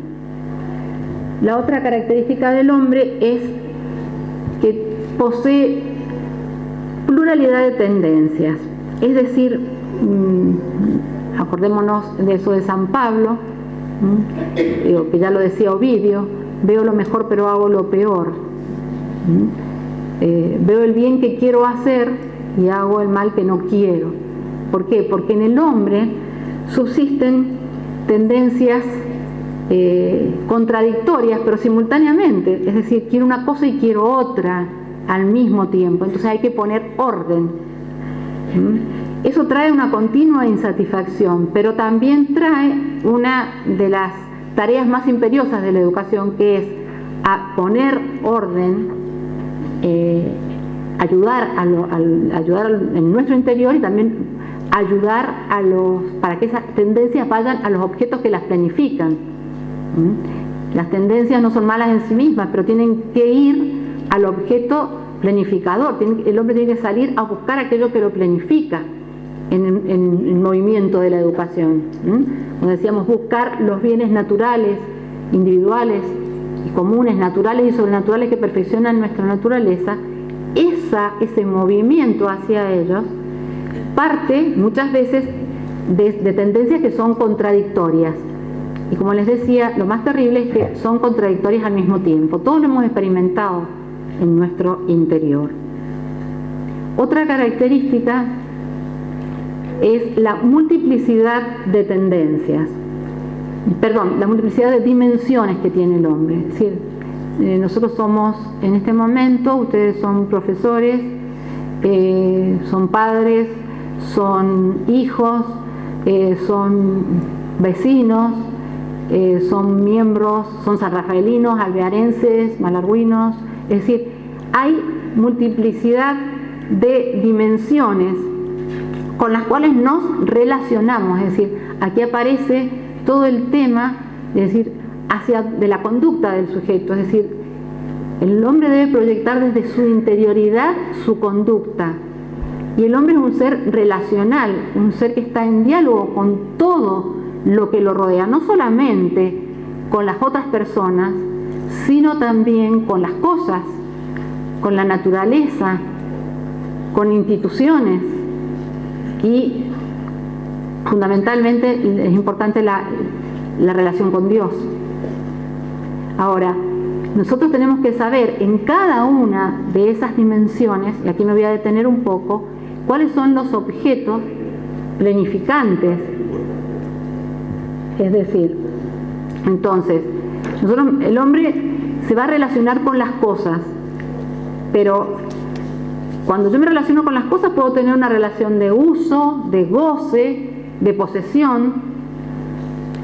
La otra característica del hombre es que posee pluralidad de tendencias, es decir, acordémonos de eso de San Pablo, que ya lo decía Ovidio, veo lo mejor pero hago lo peor, veo el bien que quiero hacer y hago el mal que no quiero. ¿Por qué? Porque en el hombre subsisten tendencias contradictorias, pero simultáneamente, es decir, quiero una cosa y quiero otra al mismo tiempo, entonces hay que poner orden. Eso trae una continua insatisfacción, pero también trae una de las tareas más imperiosas de la educación, que es a poner orden, ayudar en nuestro interior y también ayudar para que esas tendencias vayan a los objetos que las planifican. Las tendencias no son malas en sí mismas, pero tienen que ir al objeto planificador. El hombre tiene que salir a buscar aquello que lo planifica en el movimiento de la educación. Como decíamos, buscar los bienes naturales, individuales y comunes, naturales y sobrenaturales que perfeccionan nuestra naturaleza. Ese movimiento hacia ellos parte muchas veces de tendencias que son contradictorias. Y como les decía, lo más terrible es que son contradictorias al mismo tiempo. Todos lo hemos experimentado en nuestro interior. Otra característica es la multiplicidad de tendencias. La multiplicidad de dimensiones que tiene el hombre. Es decir, nosotros somos, en este momento, ustedes son profesores, son padres, son hijos, son vecinos, son miembros, son sanrafaelinos, alvearenses, malargüinos, es decir, hay multiplicidad de dimensiones con las cuales nos relacionamos, es decir, aquí aparece todo el tema, es decir, de la conducta del sujeto, es decir, el hombre debe proyectar desde su interioridad su conducta, y el hombre es un ser relacional, un ser que está en diálogo con todo lo que lo rodea, no solamente con las otras personas, sino también con las cosas, con la naturaleza, con instituciones, y fundamentalmente es importante la relación con Dios. Ahora, nosotros tenemos que saber en cada una de esas dimensiones, y aquí me voy a detener un poco, cuáles son los objetos planificantes. Es decir, entonces, el hombre se va a relacionar con las cosas, pero cuando yo me relaciono con las cosas puedo tener una relación de uso, de goce, de posesión,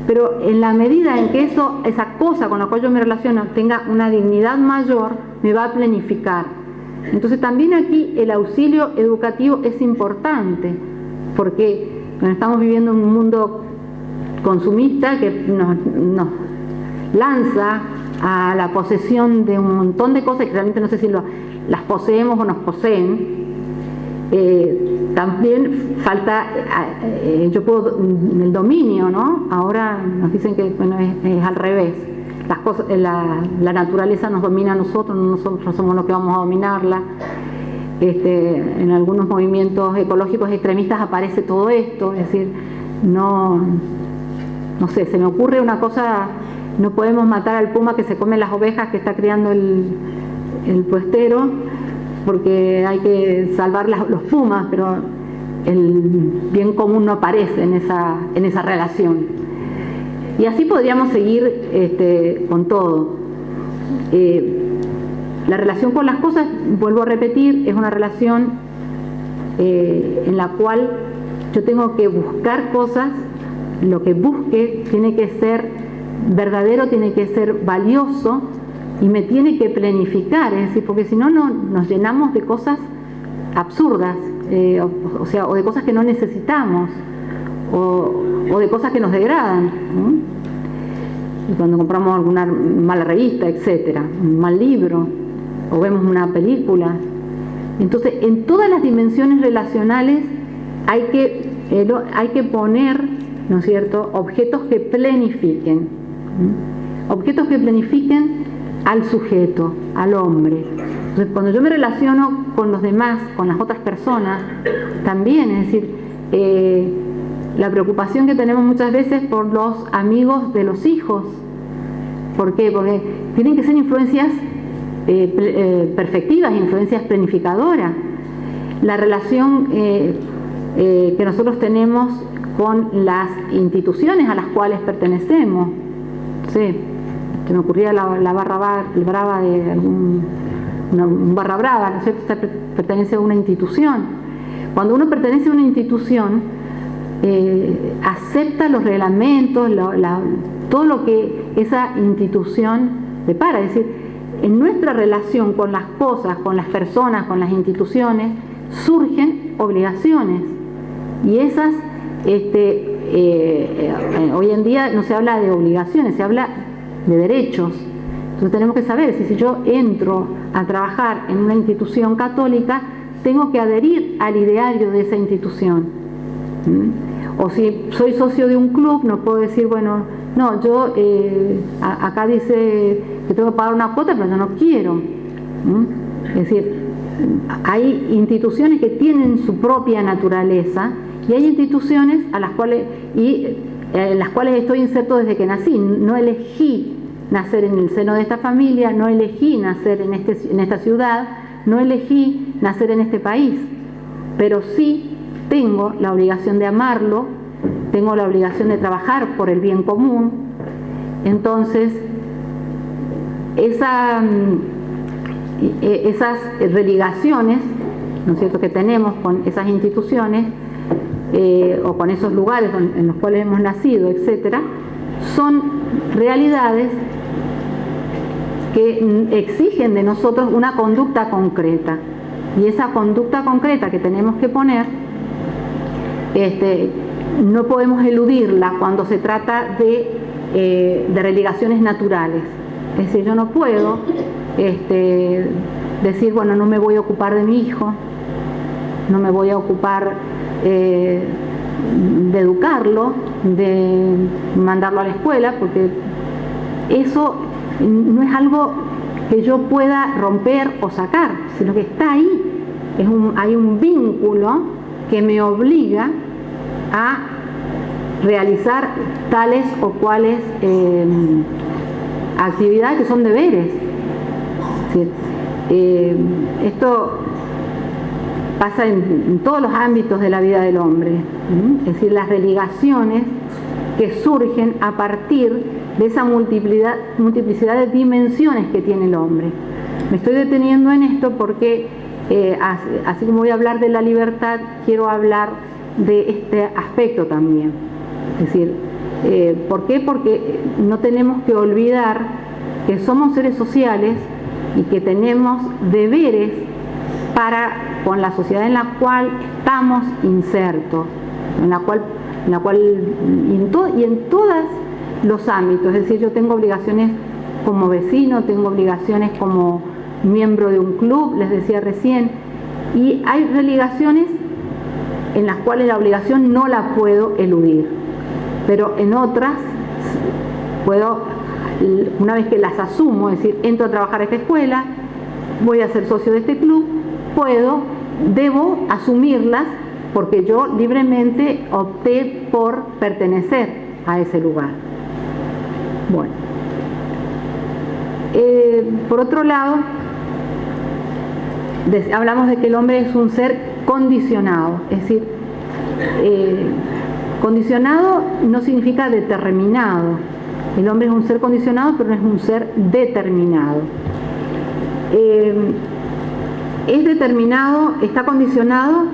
pero en la medida en que esa cosa con la cual yo me relaciono tenga una dignidad mayor, me va a planificar. Entonces también aquí el auxilio educativo es importante, porque estamos viviendo en un mundo consumista que nos lanza a la posesión de un montón de cosas que realmente no sé si las poseemos o nos poseen. También falta, el dominio, ¿no? Ahora nos dicen que es al revés. Las cosas, la naturaleza nos domina a nosotros somos los que vamos a dominarla. En algunos movimientos ecológicos extremistas aparece todo esto, es decir, no sé, se me ocurre una cosa, no podemos matar al puma que se come las ovejas que está criando el puestero, porque hay que salvar los pumas, pero el bien común no aparece en esa relación. Y así podríamos seguir con todo. La relación con las cosas, vuelvo a repetir, es una relación en la cual yo tengo que buscar cosas, lo que busque tiene que ser verdadero, tiene que ser valioso y me tiene que planificar, es decir, porque si no, nos llenamos de cosas absurdas, o de cosas que no necesitamos, o de cosas que nos degradan, ¿no? Y cuando compramos alguna mala revista, etcétera, un mal libro, o vemos una película. Entonces, en todas las dimensiones relacionales hay que poner, ¿no es cierto?, objetos que planifiquen, ¿sí? Objetos que planifiquen al sujeto, al hombre. Entonces, cuando yo me relaciono con los demás, con las otras personas, también, es decir, la preocupación que tenemos muchas veces por los amigos de los hijos. ¿Por qué? Porque tienen que ser influencias perfectivas, influencias planificadoras. La relación que nosotros tenemos con las instituciones a las cuales pertenecemos. Sí, se me ocurría la barra brava de un barra brava, ¿no es cierto? Usted pertenece a una institución. Cuando uno pertenece a una institución, acepta los reglamentos, todo lo que esa institución depara. Es decir, en nuestra relación con las cosas, con las personas, con las instituciones, surgen obligaciones. Y esas, hoy en día no se habla de obligaciones, se habla de derechos. Entonces tenemos que saber si yo entro a trabajar en una institución católica, tengo que adherir al ideario de esa institución. O si soy socio de un club, no puedo decir, bueno, no, yo acá dice que tengo que pagar una cuota, pero yo no quiero. Es decir, hay instituciones que tienen su propia naturaleza y hay instituciones a las cuales, en las cuales estoy inserto desde que nací. No elegí nacer en el seno de esta familia, no elegí nacer en esta ciudad, no elegí nacer en este país, pero sí tengo la obligación de amarlo, tengo la obligación de trabajar por el bien común. Entonces, esas religaciones, ¿no es cierto?, que tenemos con esas instituciones o con esos lugares en los cuales hemos nacido, etcétera, son realidades que exigen de nosotros una conducta concreta. Y esa conducta concreta que tenemos que poner, no podemos eludirla cuando se trata de religaciones naturales. Es decir, yo no puedo decir, bueno, no me voy a ocupar de mi hijo, no me voy a ocupar de educarlo, de mandarlo a la escuela, porque eso no es algo que yo pueda romper o sacar, sino que está ahí. Hay un vínculo que me obliga a realizar tales o cuales actividades que son deberes. ¿Sí? Esto pasa en todos los ámbitos de la vida del hombre. Es decir, las religaciones que surgen a partir de esa multiplicidad de dimensiones que tiene el hombre. Me estoy deteniendo en esto porque, así como voy a hablar de la libertad, quiero hablar de este aspecto también. Es decir, ¿por qué? Porque no tenemos que olvidar que somos seres sociales y que tenemos deberes con la sociedad en la cual estamos insertos, y en todos los ámbitos. Es decir, yo tengo obligaciones como vecino, tengo obligaciones como miembro de un club, les decía recién, y hay religaciones en las cuales la obligación no la puedo eludir, pero en otras puedo, una vez que las asumo, es decir, entro a trabajar a esta escuela, voy a ser socio de este club, debo asumirlas porque yo libremente opté por pertenecer a ese lugar. Bueno, por otro lado, hablamos de que el hombre es un ser condicionado, es decir, condicionado no significa determinado. El hombre es un ser condicionado, pero no es un ser determinado. Es determinado, está condicionado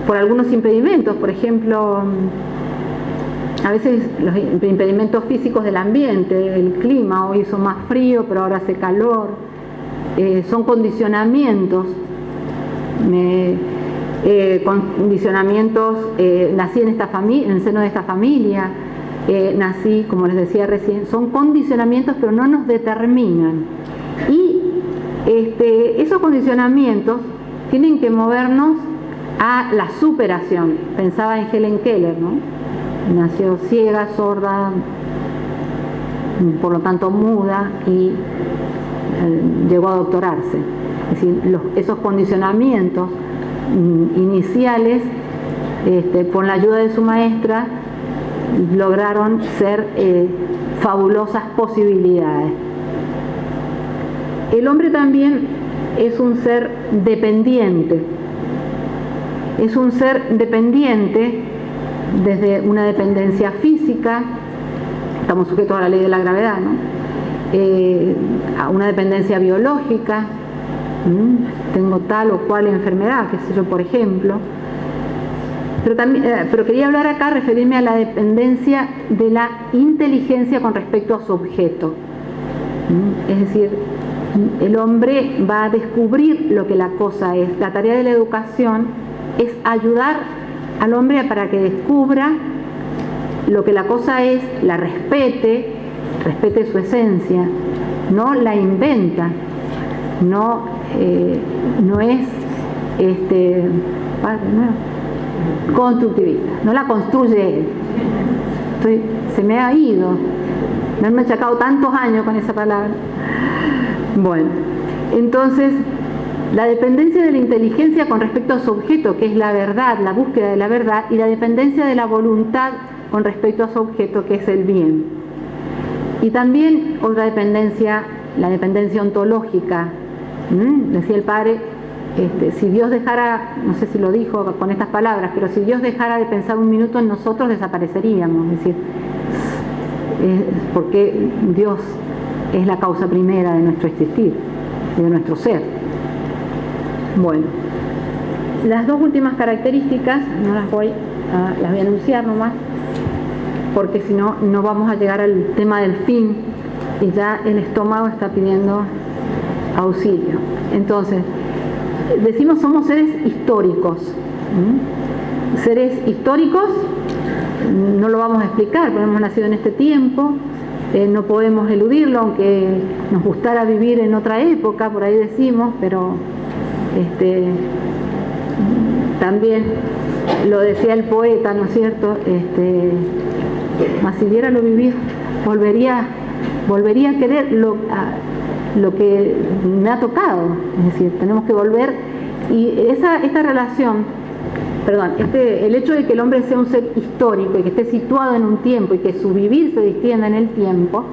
por algunos impedimentos, por ejemplo, a veces los impedimentos físicos del ambiente, el clima, hoy hizo más frío, pero ahora hace calor, son condicionamientos, nací en esta familia, en el seno de esta familia, nací, como les decía recién, son condicionamientos, pero no nos determinan. Y esos condicionamientos tienen que movernos a la superación. Pensaba en Helen Keller, ¿no? Nació ciega, sorda, por lo tanto muda, y llegó a doctorarse. Es decir, esos condicionamientos iniciales, con la ayuda de su maestra, lograron ser fabulosas posibilidades. El hombre también es un ser dependiente. Es un ser dependiente desde una dependencia física, estamos sujetos a la ley de la gravedad, ¿no? A una dependencia biológica, tengo tal o cual enfermedad, qué sé yo, por ejemplo. Pero quería hablar acá, referirme a la dependencia de la inteligencia con respecto a su objeto. Es decir, el hombre va a descubrir lo que la cosa es. La tarea de la educación es ayudar al hombre para que descubra lo que la cosa es, la respete su esencia, no la inventa, no es constructivista, no la construye él. Se me ha ido, me han machacado tantos años con esa palabra. Bueno, entonces la dependencia de la inteligencia con respecto a su objeto, que es la verdad, la búsqueda de la verdad, y la dependencia de la voluntad con respecto a su objeto, que es el bien. Y también otra dependencia, la dependencia ontológica. Decía el padre, si Dios dejara, no sé si lo dijo con estas palabras, pero si Dios dejara de pensar un minuto en nosotros, desapareceríamos. Es decir, porque Dios es la causa primera de nuestro existir, de nuestro ser. Bueno, las dos últimas características no las voy a anunciar nomás, porque si no, no vamos a llegar al tema del fin y ya el estómago está pidiendo auxilio. Entonces, decimos somos seres históricos. Seres históricos, no lo vamos a explicar, porque hemos nacido en este tiempo, no podemos eludirlo, aunque nos gustara vivir en otra época, por ahí decimos, pero también lo decía el poeta, ¿no es cierto? Mas si diera lo vivir, volvería a querer lo que me ha tocado. Es decir, tenemos que volver, y esta relación, el hecho de que el hombre sea un ser histórico y que esté situado en un tiempo y que su vivir se distienda en el tiempo,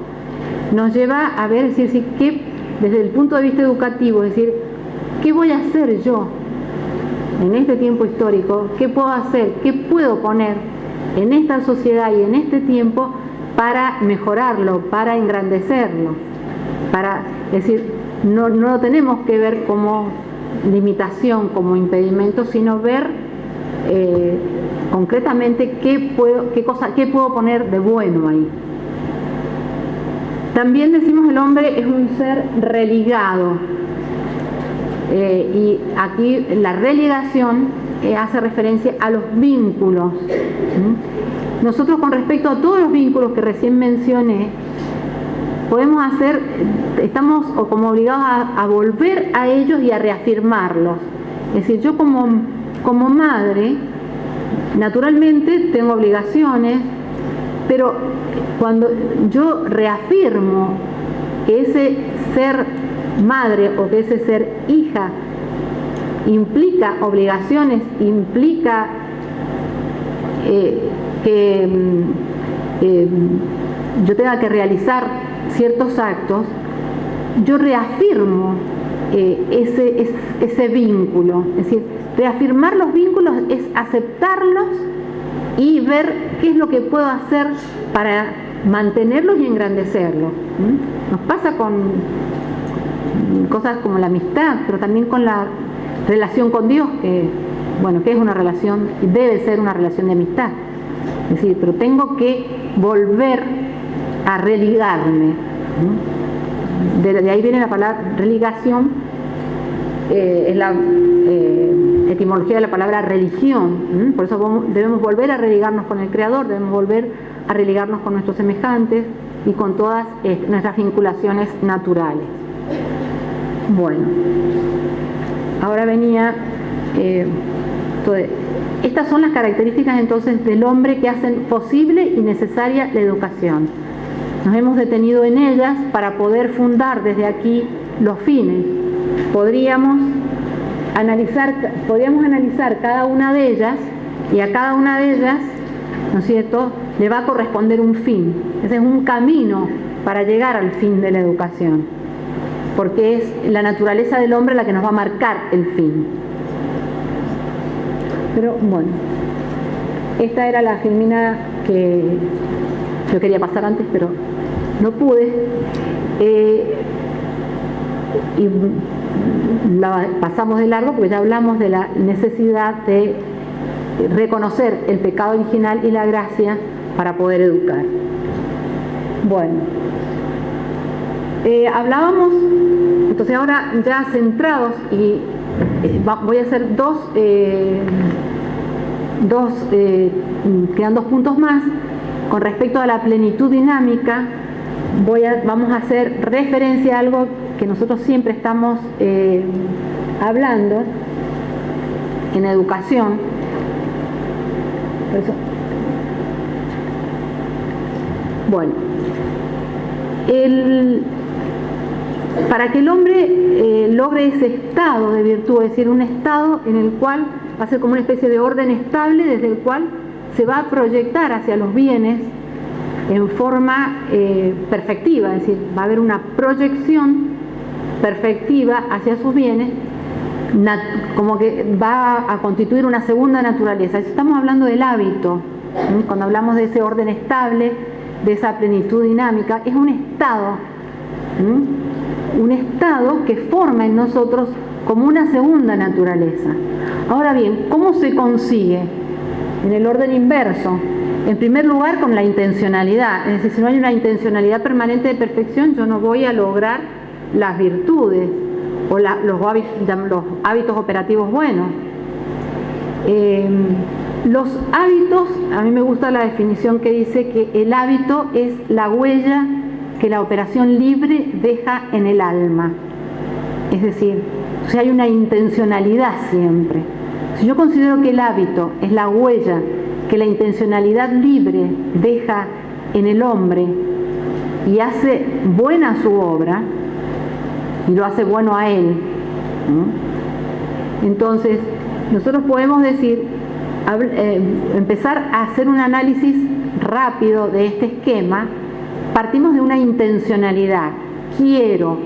nos lleva a ver, es decir, que desde el punto de vista educativo, es decir, ¿qué voy a hacer yo en este tiempo histórico? ¿Qué puedo hacer? ¿Qué puedo poner en esta sociedad y en este tiempo para mejorarlo, para engrandecerlo? Es decir, no lo tenemos que ver como limitación, como impedimento, sino ver concretamente qué puedo poner de bueno ahí. También decimos el hombre es un ser religado, y aquí la religación hace referencia a los vínculos. Nosotros, con respecto a todos los vínculos que recién mencioné, estamos como obligados a volver a ellos y a reafirmarlos. Es decir, yo como madre, naturalmente tengo obligaciones, pero cuando yo reafirmo que ese ser madre o que ese ser hija implica obligaciones, implica que yo tenga que realizar ciertos actos, yo reafirmo ese vínculo. Es decir, reafirmar los vínculos es aceptarlos y ver qué es lo que puedo hacer para mantenerlos y engrandecerlos. Nos pasa con cosas como la amistad, pero también con la relación con Dios, que bueno, ¿qué es una relación? Debe ser una relación de amistad. Es decir, pero tengo que volver a religarme. De ahí viene la palabra religación, es la etimología de la palabra religión. Por eso debemos volver a religarnos con el Creador, debemos volver a religarnos con nuestros semejantes y con todas nuestras vinculaciones naturales. Bueno, ahora venía, estas son las características entonces del hombre que hacen posible y necesaria la educación. Nos hemos detenido en ellas para poder fundar desde aquí los fines. Podríamos analizar cada una de ellas, y a cada una de ellas, ¿no es cierto?, le va a corresponder un fin. Ese es un camino para llegar al fin de la educación, porque es la naturaleza del hombre la que nos va a marcar el fin. Pero bueno, esta era la Filmina que yo quería pasar antes, pero no pude. Y la pasamos de largo porque ya hablamos de la necesidad de reconocer el pecado original y la gracia para poder educar. Bueno, hablábamos, entonces ahora ya centrados, y voy a hacer quedan dos puntos más. Con respecto a la plenitud dinámica, vamos a hacer referencia a algo que nosotros siempre estamos hablando en educación. Por eso, bueno, para que el hombre logre ese estado de virtud, es decir, un estado en el cual va a ser como una especie de orden estable desde el cual se va a proyectar hacia los bienes en forma perfectiva, es decir, va a haber una proyección perfectiva hacia sus bienes, como que va a constituir una segunda naturaleza. Estamos hablando del hábito, cuando hablamos de ese orden estable, de esa plenitud dinámica, es un estado que forma en nosotros como una segunda naturaleza. Ahora bien, ¿cómo se consigue? En el orden inverso. En primer lugar, con la intencionalidad. Es decir, si no hay una intencionalidad permanente de perfección, yo no voy a lograr las virtudes o los hábitos operativos buenos. Los hábitos, a mí me gusta la definición que dice que el hábito es la huella que la operación libre deja en el alma. Es decir, si hay una intencionalidad siempre. Si yo considero que el hábito es la huella que la intencionalidad libre deja en el hombre y hace buena su obra y lo hace bueno a él, entonces nosotros podemos decir, empezar a hacer un análisis rápido de este esquema. Partimos de una intencionalidad. Quiero,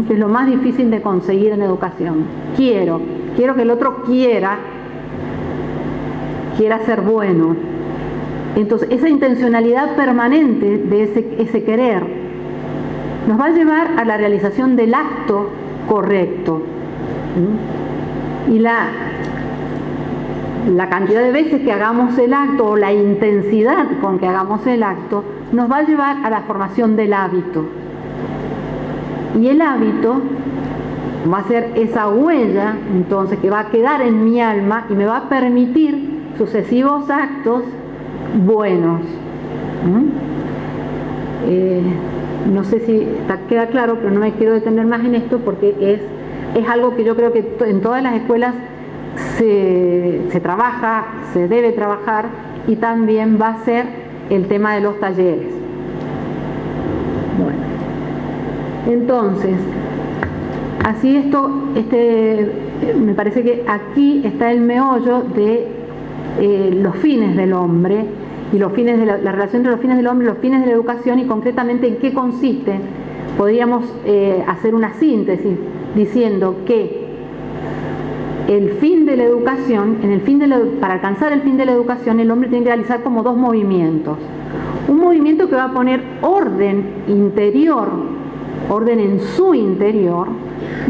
que es lo más difícil de conseguir en educación. Quiero que el otro quiera ser bueno. Entonces, esa intencionalidad permanente de ese querer nos va a llevar a la realización del acto correcto. Y la cantidad de veces que hagamos el acto o la intensidad con que hagamos el acto nos va a llevar a la formación del hábito. Y el hábito va a ser esa huella, entonces, que va a quedar en mi alma y me va a permitir sucesivos actos buenos. No sé si queda claro, pero no me quiero detener más en esto porque es algo que yo creo que en todas las escuelas se trabaja, se debe trabajar, y también va a ser el tema de los talleres. Bueno, entonces, así me parece que aquí está el meollo de los fines del hombre y los fines de la relación entre los fines del hombre y los fines de la educación, y concretamente en qué consiste. Podríamos hacer una síntesis diciendo que el fin de la educación, para alcanzar el fin de la educación, el hombre tiene que realizar como dos movimientos. Un movimiento que va a poner orden interior, orden en su interior,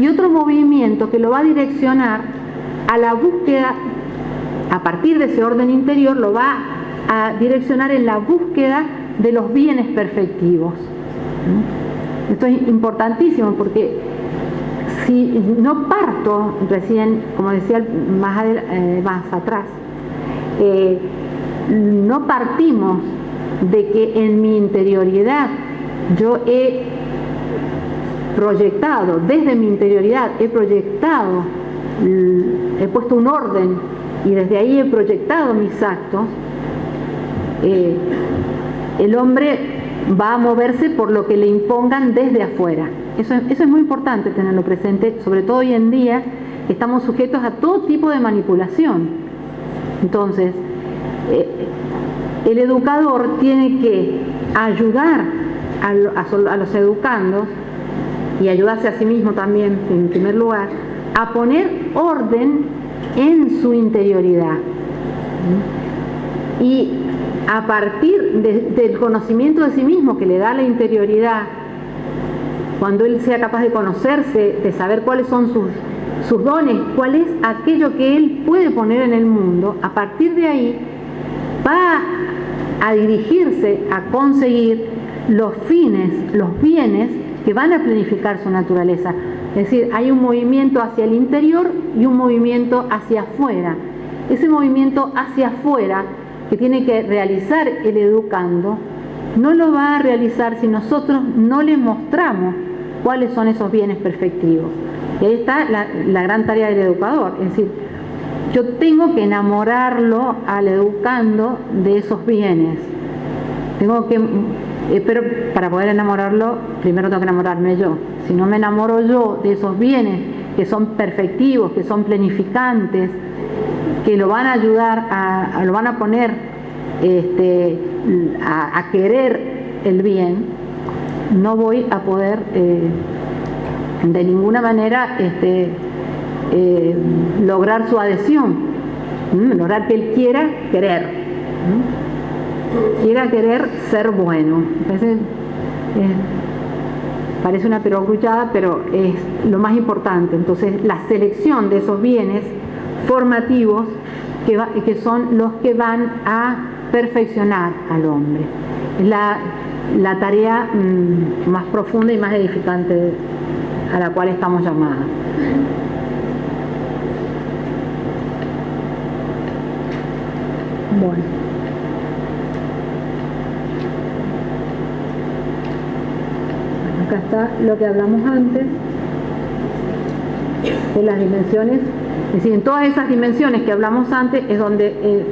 y otro movimiento que lo va a direccionar a la búsqueda a partir de ese orden interior, lo va a direccionar en la búsqueda de los bienes perfectivos. Esto es importantísimo porque si no parto recién, como decía más atrás, no partimos de que en mi interioridad yo he proyectado, desde mi interioridad he proyectado, he puesto un orden y desde ahí he proyectado mis actos, el hombre va a moverse por lo que le impongan desde afuera. Eso es muy importante tenerlo presente, sobre todo hoy en día que estamos sujetos a todo tipo de manipulación. Entonces, el educador tiene que ayudar a los educandos y ayudarse a sí mismo también, en primer lugar, a poner orden en su interioridad. Y a partir del conocimiento de sí mismo que le da la interioridad, cuando él sea capaz de conocerse, de saber cuáles son sus dones, cuál es aquello que él puede poner en el mundo, a partir de ahí va a dirigirse a conseguir los fines, los bienes que van a planificar su naturaleza. Es decir, hay un movimiento hacia el interior y un movimiento hacia afuera. Ese movimiento hacia afuera que tiene que realizar el educando, no lo va a realizar si nosotros no le mostramos cuáles son esos bienes perfectivos. Y ahí está la gran tarea del educador, es decir, yo tengo que enamorarlo al educando de esos bienes. Pero para poder enamorarlo, primero tengo que enamorarme yo. Si no me enamoro yo de esos bienes que son perfectivos, que son planificantes, que lo van a ayudar, lo van a poner a querer el bien, no voy a poder de ninguna manera lograr su adhesión, lograr que él quiera querer. Quiera querer ser bueno. Parece una perogrullada, pero es lo más importante. Entonces, la selección de esos bienes formativos que son los que van a perfeccionar al hombre. Es la tarea más profunda y más edificante a la cual estamos llamadas. Bueno. Acá está lo que hablamos antes de las dimensiones. Es decir, en todas esas dimensiones que hablamos antes es donde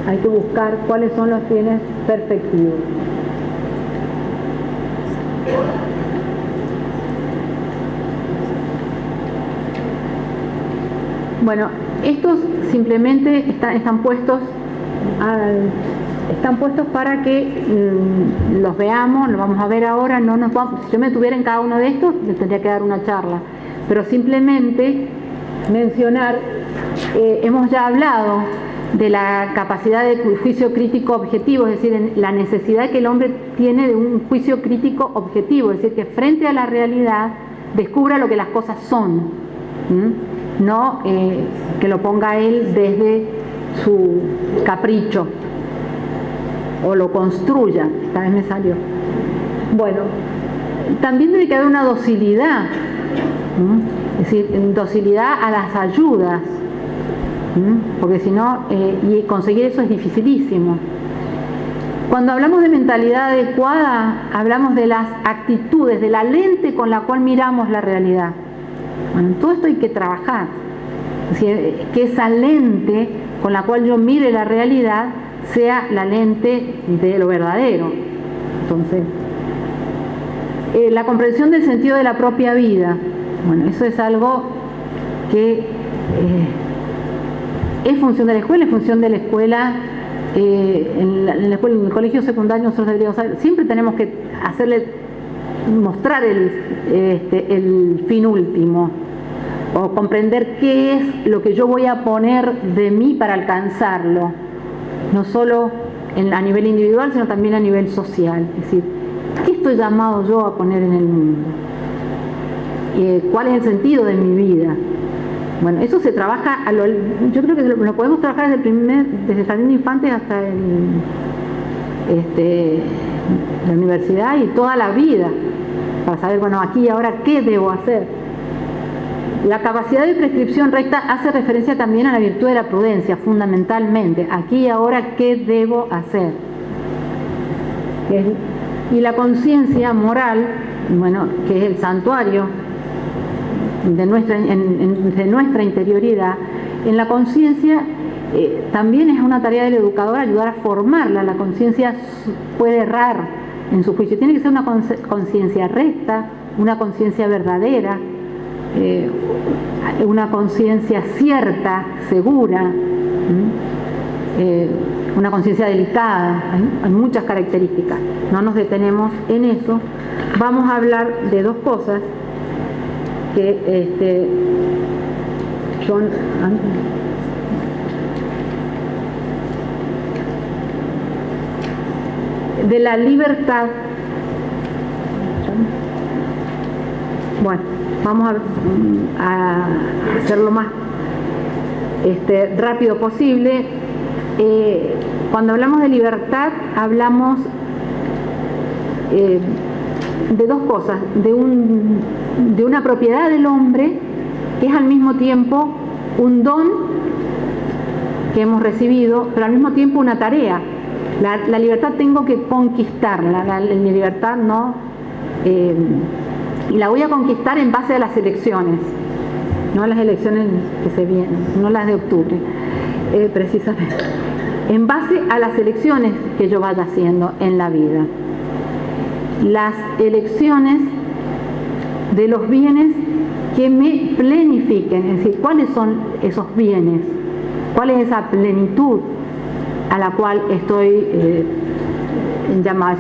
hay que buscar cuáles son los bienes perfectivos. Bueno, estos simplemente están puestos para que los veamos, lo vamos a ver ahora. Si yo me tuviera en cada uno de estos, les tendría que dar una charla, pero simplemente mencionar, hemos ya hablado de la capacidad de juicio crítico objetivo, es decir, la necesidad que el hombre tiene de un juicio crítico objetivo, es decir, que frente a la realidad descubra lo que las cosas son, no que lo ponga él desde su capricho o lo construya. Esta vez me salió. Bueno, también tiene que haber una docilidad, es decir, docilidad a las ayudas, porque si no, y conseguir eso es dificilísimo. Cuando hablamos de mentalidad adecuada, hablamos de las actitudes, de la lente con la cual miramos la realidad. Bueno, todo esto hay que trabajar, es decir, que esa lente con la cual yo mire la realidad sea la lente de lo verdadero. Entonces, la comprensión del sentido de la propia vida, bueno, eso es algo que es función de la escuela, es función de la escuela. En el colegio secundario nosotros deberíamos saber, siempre tenemos que mostrar el fin último, o comprender qué es lo que yo voy a poner de mí para alcanzarlo, no solo a nivel individual, sino también a nivel social. Es decir, ¿qué estoy llamado yo a poner en el mundo? ¿Cuál es el sentido de mi vida? Bueno, eso se trabaja, yo creo que lo podemos trabajar desde el jardín de infantes hasta la universidad y toda la vida, para saber, bueno, aquí y ahora, ¿qué debo hacer? La capacidad de prescripción recta hace referencia también a la virtud de la prudencia, fundamentalmente. Aquí y ahora, ¿qué debo hacer? Y la conciencia moral, bueno, que es el santuario de nuestra interioridad, en la conciencia también es una tarea del educador ayudar a formarla. La conciencia puede errar en su juicio. Tiene que ser una conciencia recta, una conciencia verdadera, una conciencia cierta, segura, una conciencia delicada. Hay muchas características. No nos detenemos en eso. Vamos a hablar de dos cosas que son de la libertad. Bueno, vamos a hacerlo más rápido posible. Cuando hablamos de libertad, hablamos de dos cosas, de una propiedad del hombre, que es al mismo tiempo un don que hemos recibido, pero al mismo tiempo una tarea. La libertad tengo que conquistarla, la libertad no, y la voy a conquistar en base a las elecciones, no las elecciones que se vienen, no las de octubre, precisamente, en base a las elecciones que yo vaya haciendo en la vida. Las elecciones de los bienes que me plenifiquen, es decir, ¿cuáles son esos bienes? ¿Cuál es esa plenitud a la cual estoy llamada?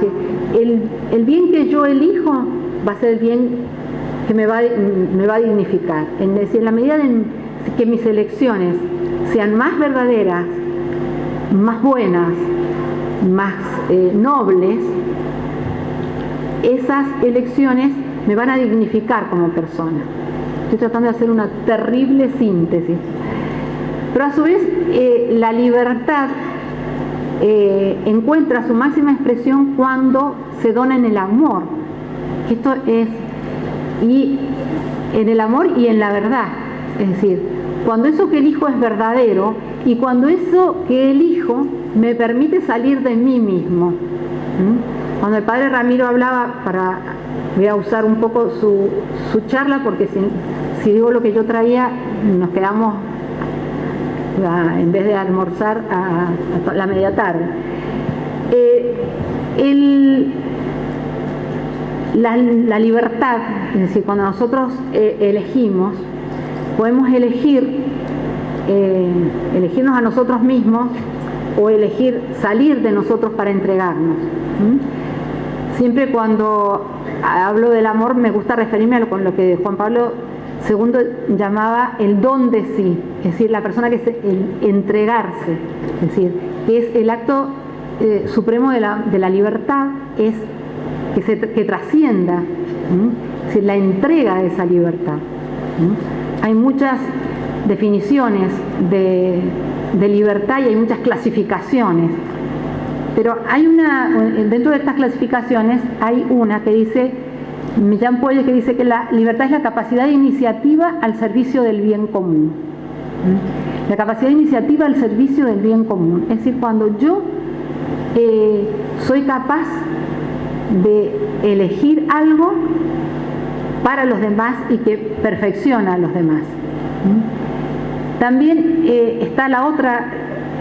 El bien que yo elijo va a ser el bien que me va a dignificar. Es decir, en la medida en que mis elecciones sean más verdaderas, más buenas, más nobles, esas elecciones me van a dignificar como persona. Estoy tratando de hacer una terrible síntesis. Pero a su vez, la libertad encuentra su máxima expresión cuando se dona en el amor. Esto es, y en el amor y en la verdad. Es decir, cuando eso que elijo es verdadero y cuando eso que elijo me permite salir de mí mismo. Cuando el padre Ramiro hablaba, voy a usar un poco su charla, porque si digo lo que yo traía, nos quedamos, en vez de almorzar, a la media tarde. La libertad, es decir, cuando nosotros elegimos, podemos elegirnos a nosotros mismos o elegir salir de nosotros para entregarnos. Siempre cuando hablo del amor me gusta referirme a con lo que Juan Pablo II llamaba el don de sí, es decir, la persona que es el entregarse, es decir, que es el acto supremo de la libertad, es que trascienda, es decir, la entrega de esa libertad. Hay muchas definiciones de libertad y hay muchas clasificaciones, pero hay dentro de estas clasificaciones hay una que dice, Millán Puelle, que dice que la libertad es la capacidad de iniciativa al servicio del bien común. La capacidad de iniciativa al servicio del bien común, es decir, cuando yo soy capaz de elegir algo para los demás y que perfecciona a los demás. También está la otra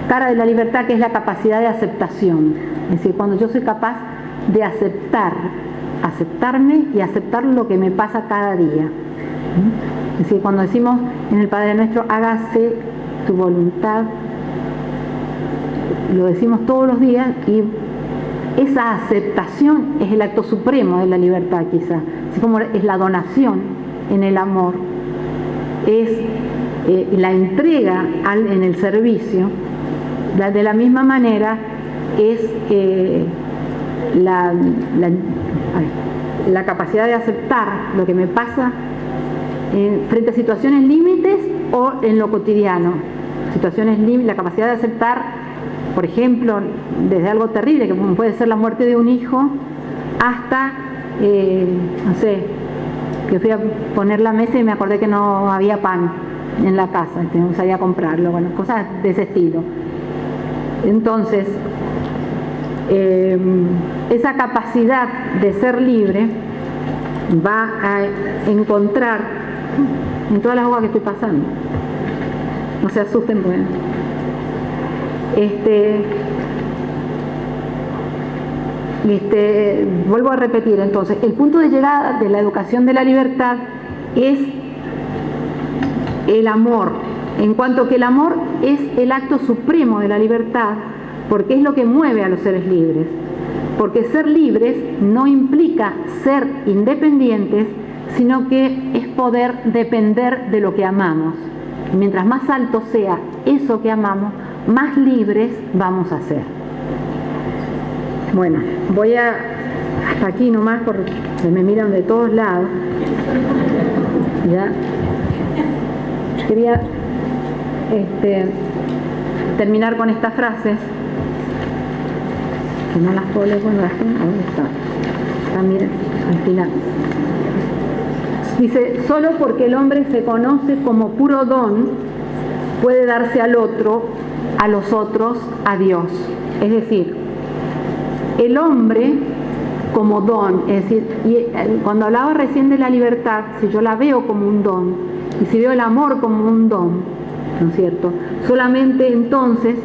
cara de la libertad, que es la capacidad de aceptación, es decir, cuando yo soy capaz de aceptarme y aceptar lo que me pasa cada día. Es decir, cuando decimos en el Padre Nuestro, hágase tu voluntad, lo decimos todos los días, y esa aceptación es el acto supremo de la libertad, quizá, así como es la donación en el amor, es la entrega en el servicio. De la misma manera es la capacidad de aceptar lo que me pasa frente a situaciones límites o en lo cotidiano, situaciones límites, la capacidad de aceptar, por ejemplo, desde algo terrible, que puede ser la muerte de un hijo, hasta, no sé, que fui a poner la mesa y me acordé que no había pan en la casa, tengo que salir a comprarlo, bueno, cosas de ese estilo. Entonces, esa capacidad de ser libre va a encontrar en todas las hojas que estoy pasando. No se asusten, bueno. Vuelvo a repetir, entonces, el punto de llegada de la educación de la libertad es el amor, en cuanto que el amor es el acto supremo de la libertad, porque es lo que mueve a los seres libres. Porque ser libres no implica ser independientes, sino que es poder depender de lo que amamos. Mientras más alto sea eso que amamos, más libres vamos a ser. Bueno, voy hasta aquí nomás porque me miran de todos lados. Ya. Quería terminar con estas frases, que no las puedo leer, bueno, ¿dónde está? Miren, al final. Dice, solo porque el hombre se conoce como puro don, puede darse al otro, a los otros, a Dios. Es decir, el hombre como don, es decir, cuando hablaba recién de la libertad, si yo la veo como un don, y si veo el amor como un don, ¿no es cierto? Solamente entonces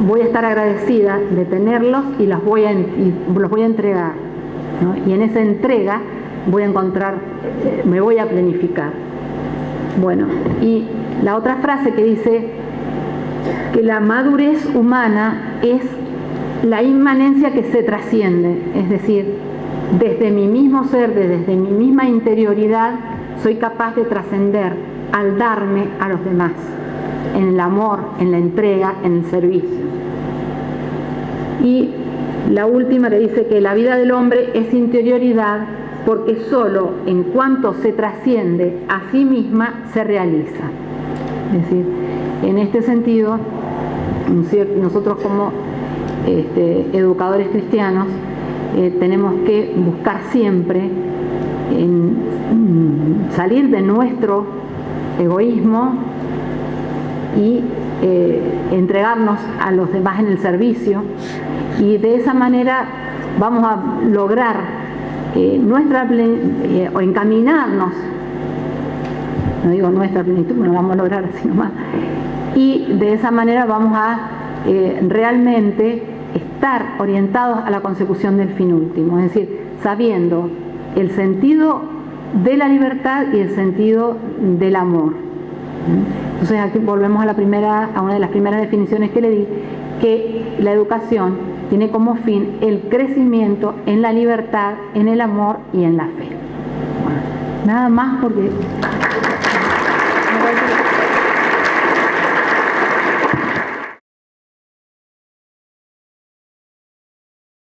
voy a estar agradecida de tenerlos y los voy a entregar, ¿no? Y en esa entrega voy a encontrar, me voy a planificar. Bueno, y la otra frase que dice que la madurez humana es la inmanencia que se trasciende, es decir, desde mi mismo ser, desde mi misma interioridad, soy capaz de trascender al darme a los demás, en el amor, en la entrega, en el servicio. Y la última que dice que la vida del hombre es interioridad, porque solo en cuanto se trasciende a sí misma se realiza. Es decir, en este sentido, nosotros como educadores cristianos tenemos que buscar siempre salir de nuestro egoísmo y entregarnos a los demás en el servicio, y de esa manera vamos a lograr o encaminarnos, no digo nuestra plenitud, no vamos a lograr así nomás, y de esa manera vamos a realmente estar orientados a la consecución del fin último, es decir, sabiendo el sentido de la libertad y el sentido del amor. Entonces aquí volvemos a una de las primeras definiciones que le di, que la educación tiene como fin el crecimiento en la libertad, en el amor y en la fe. Bueno, nada más porque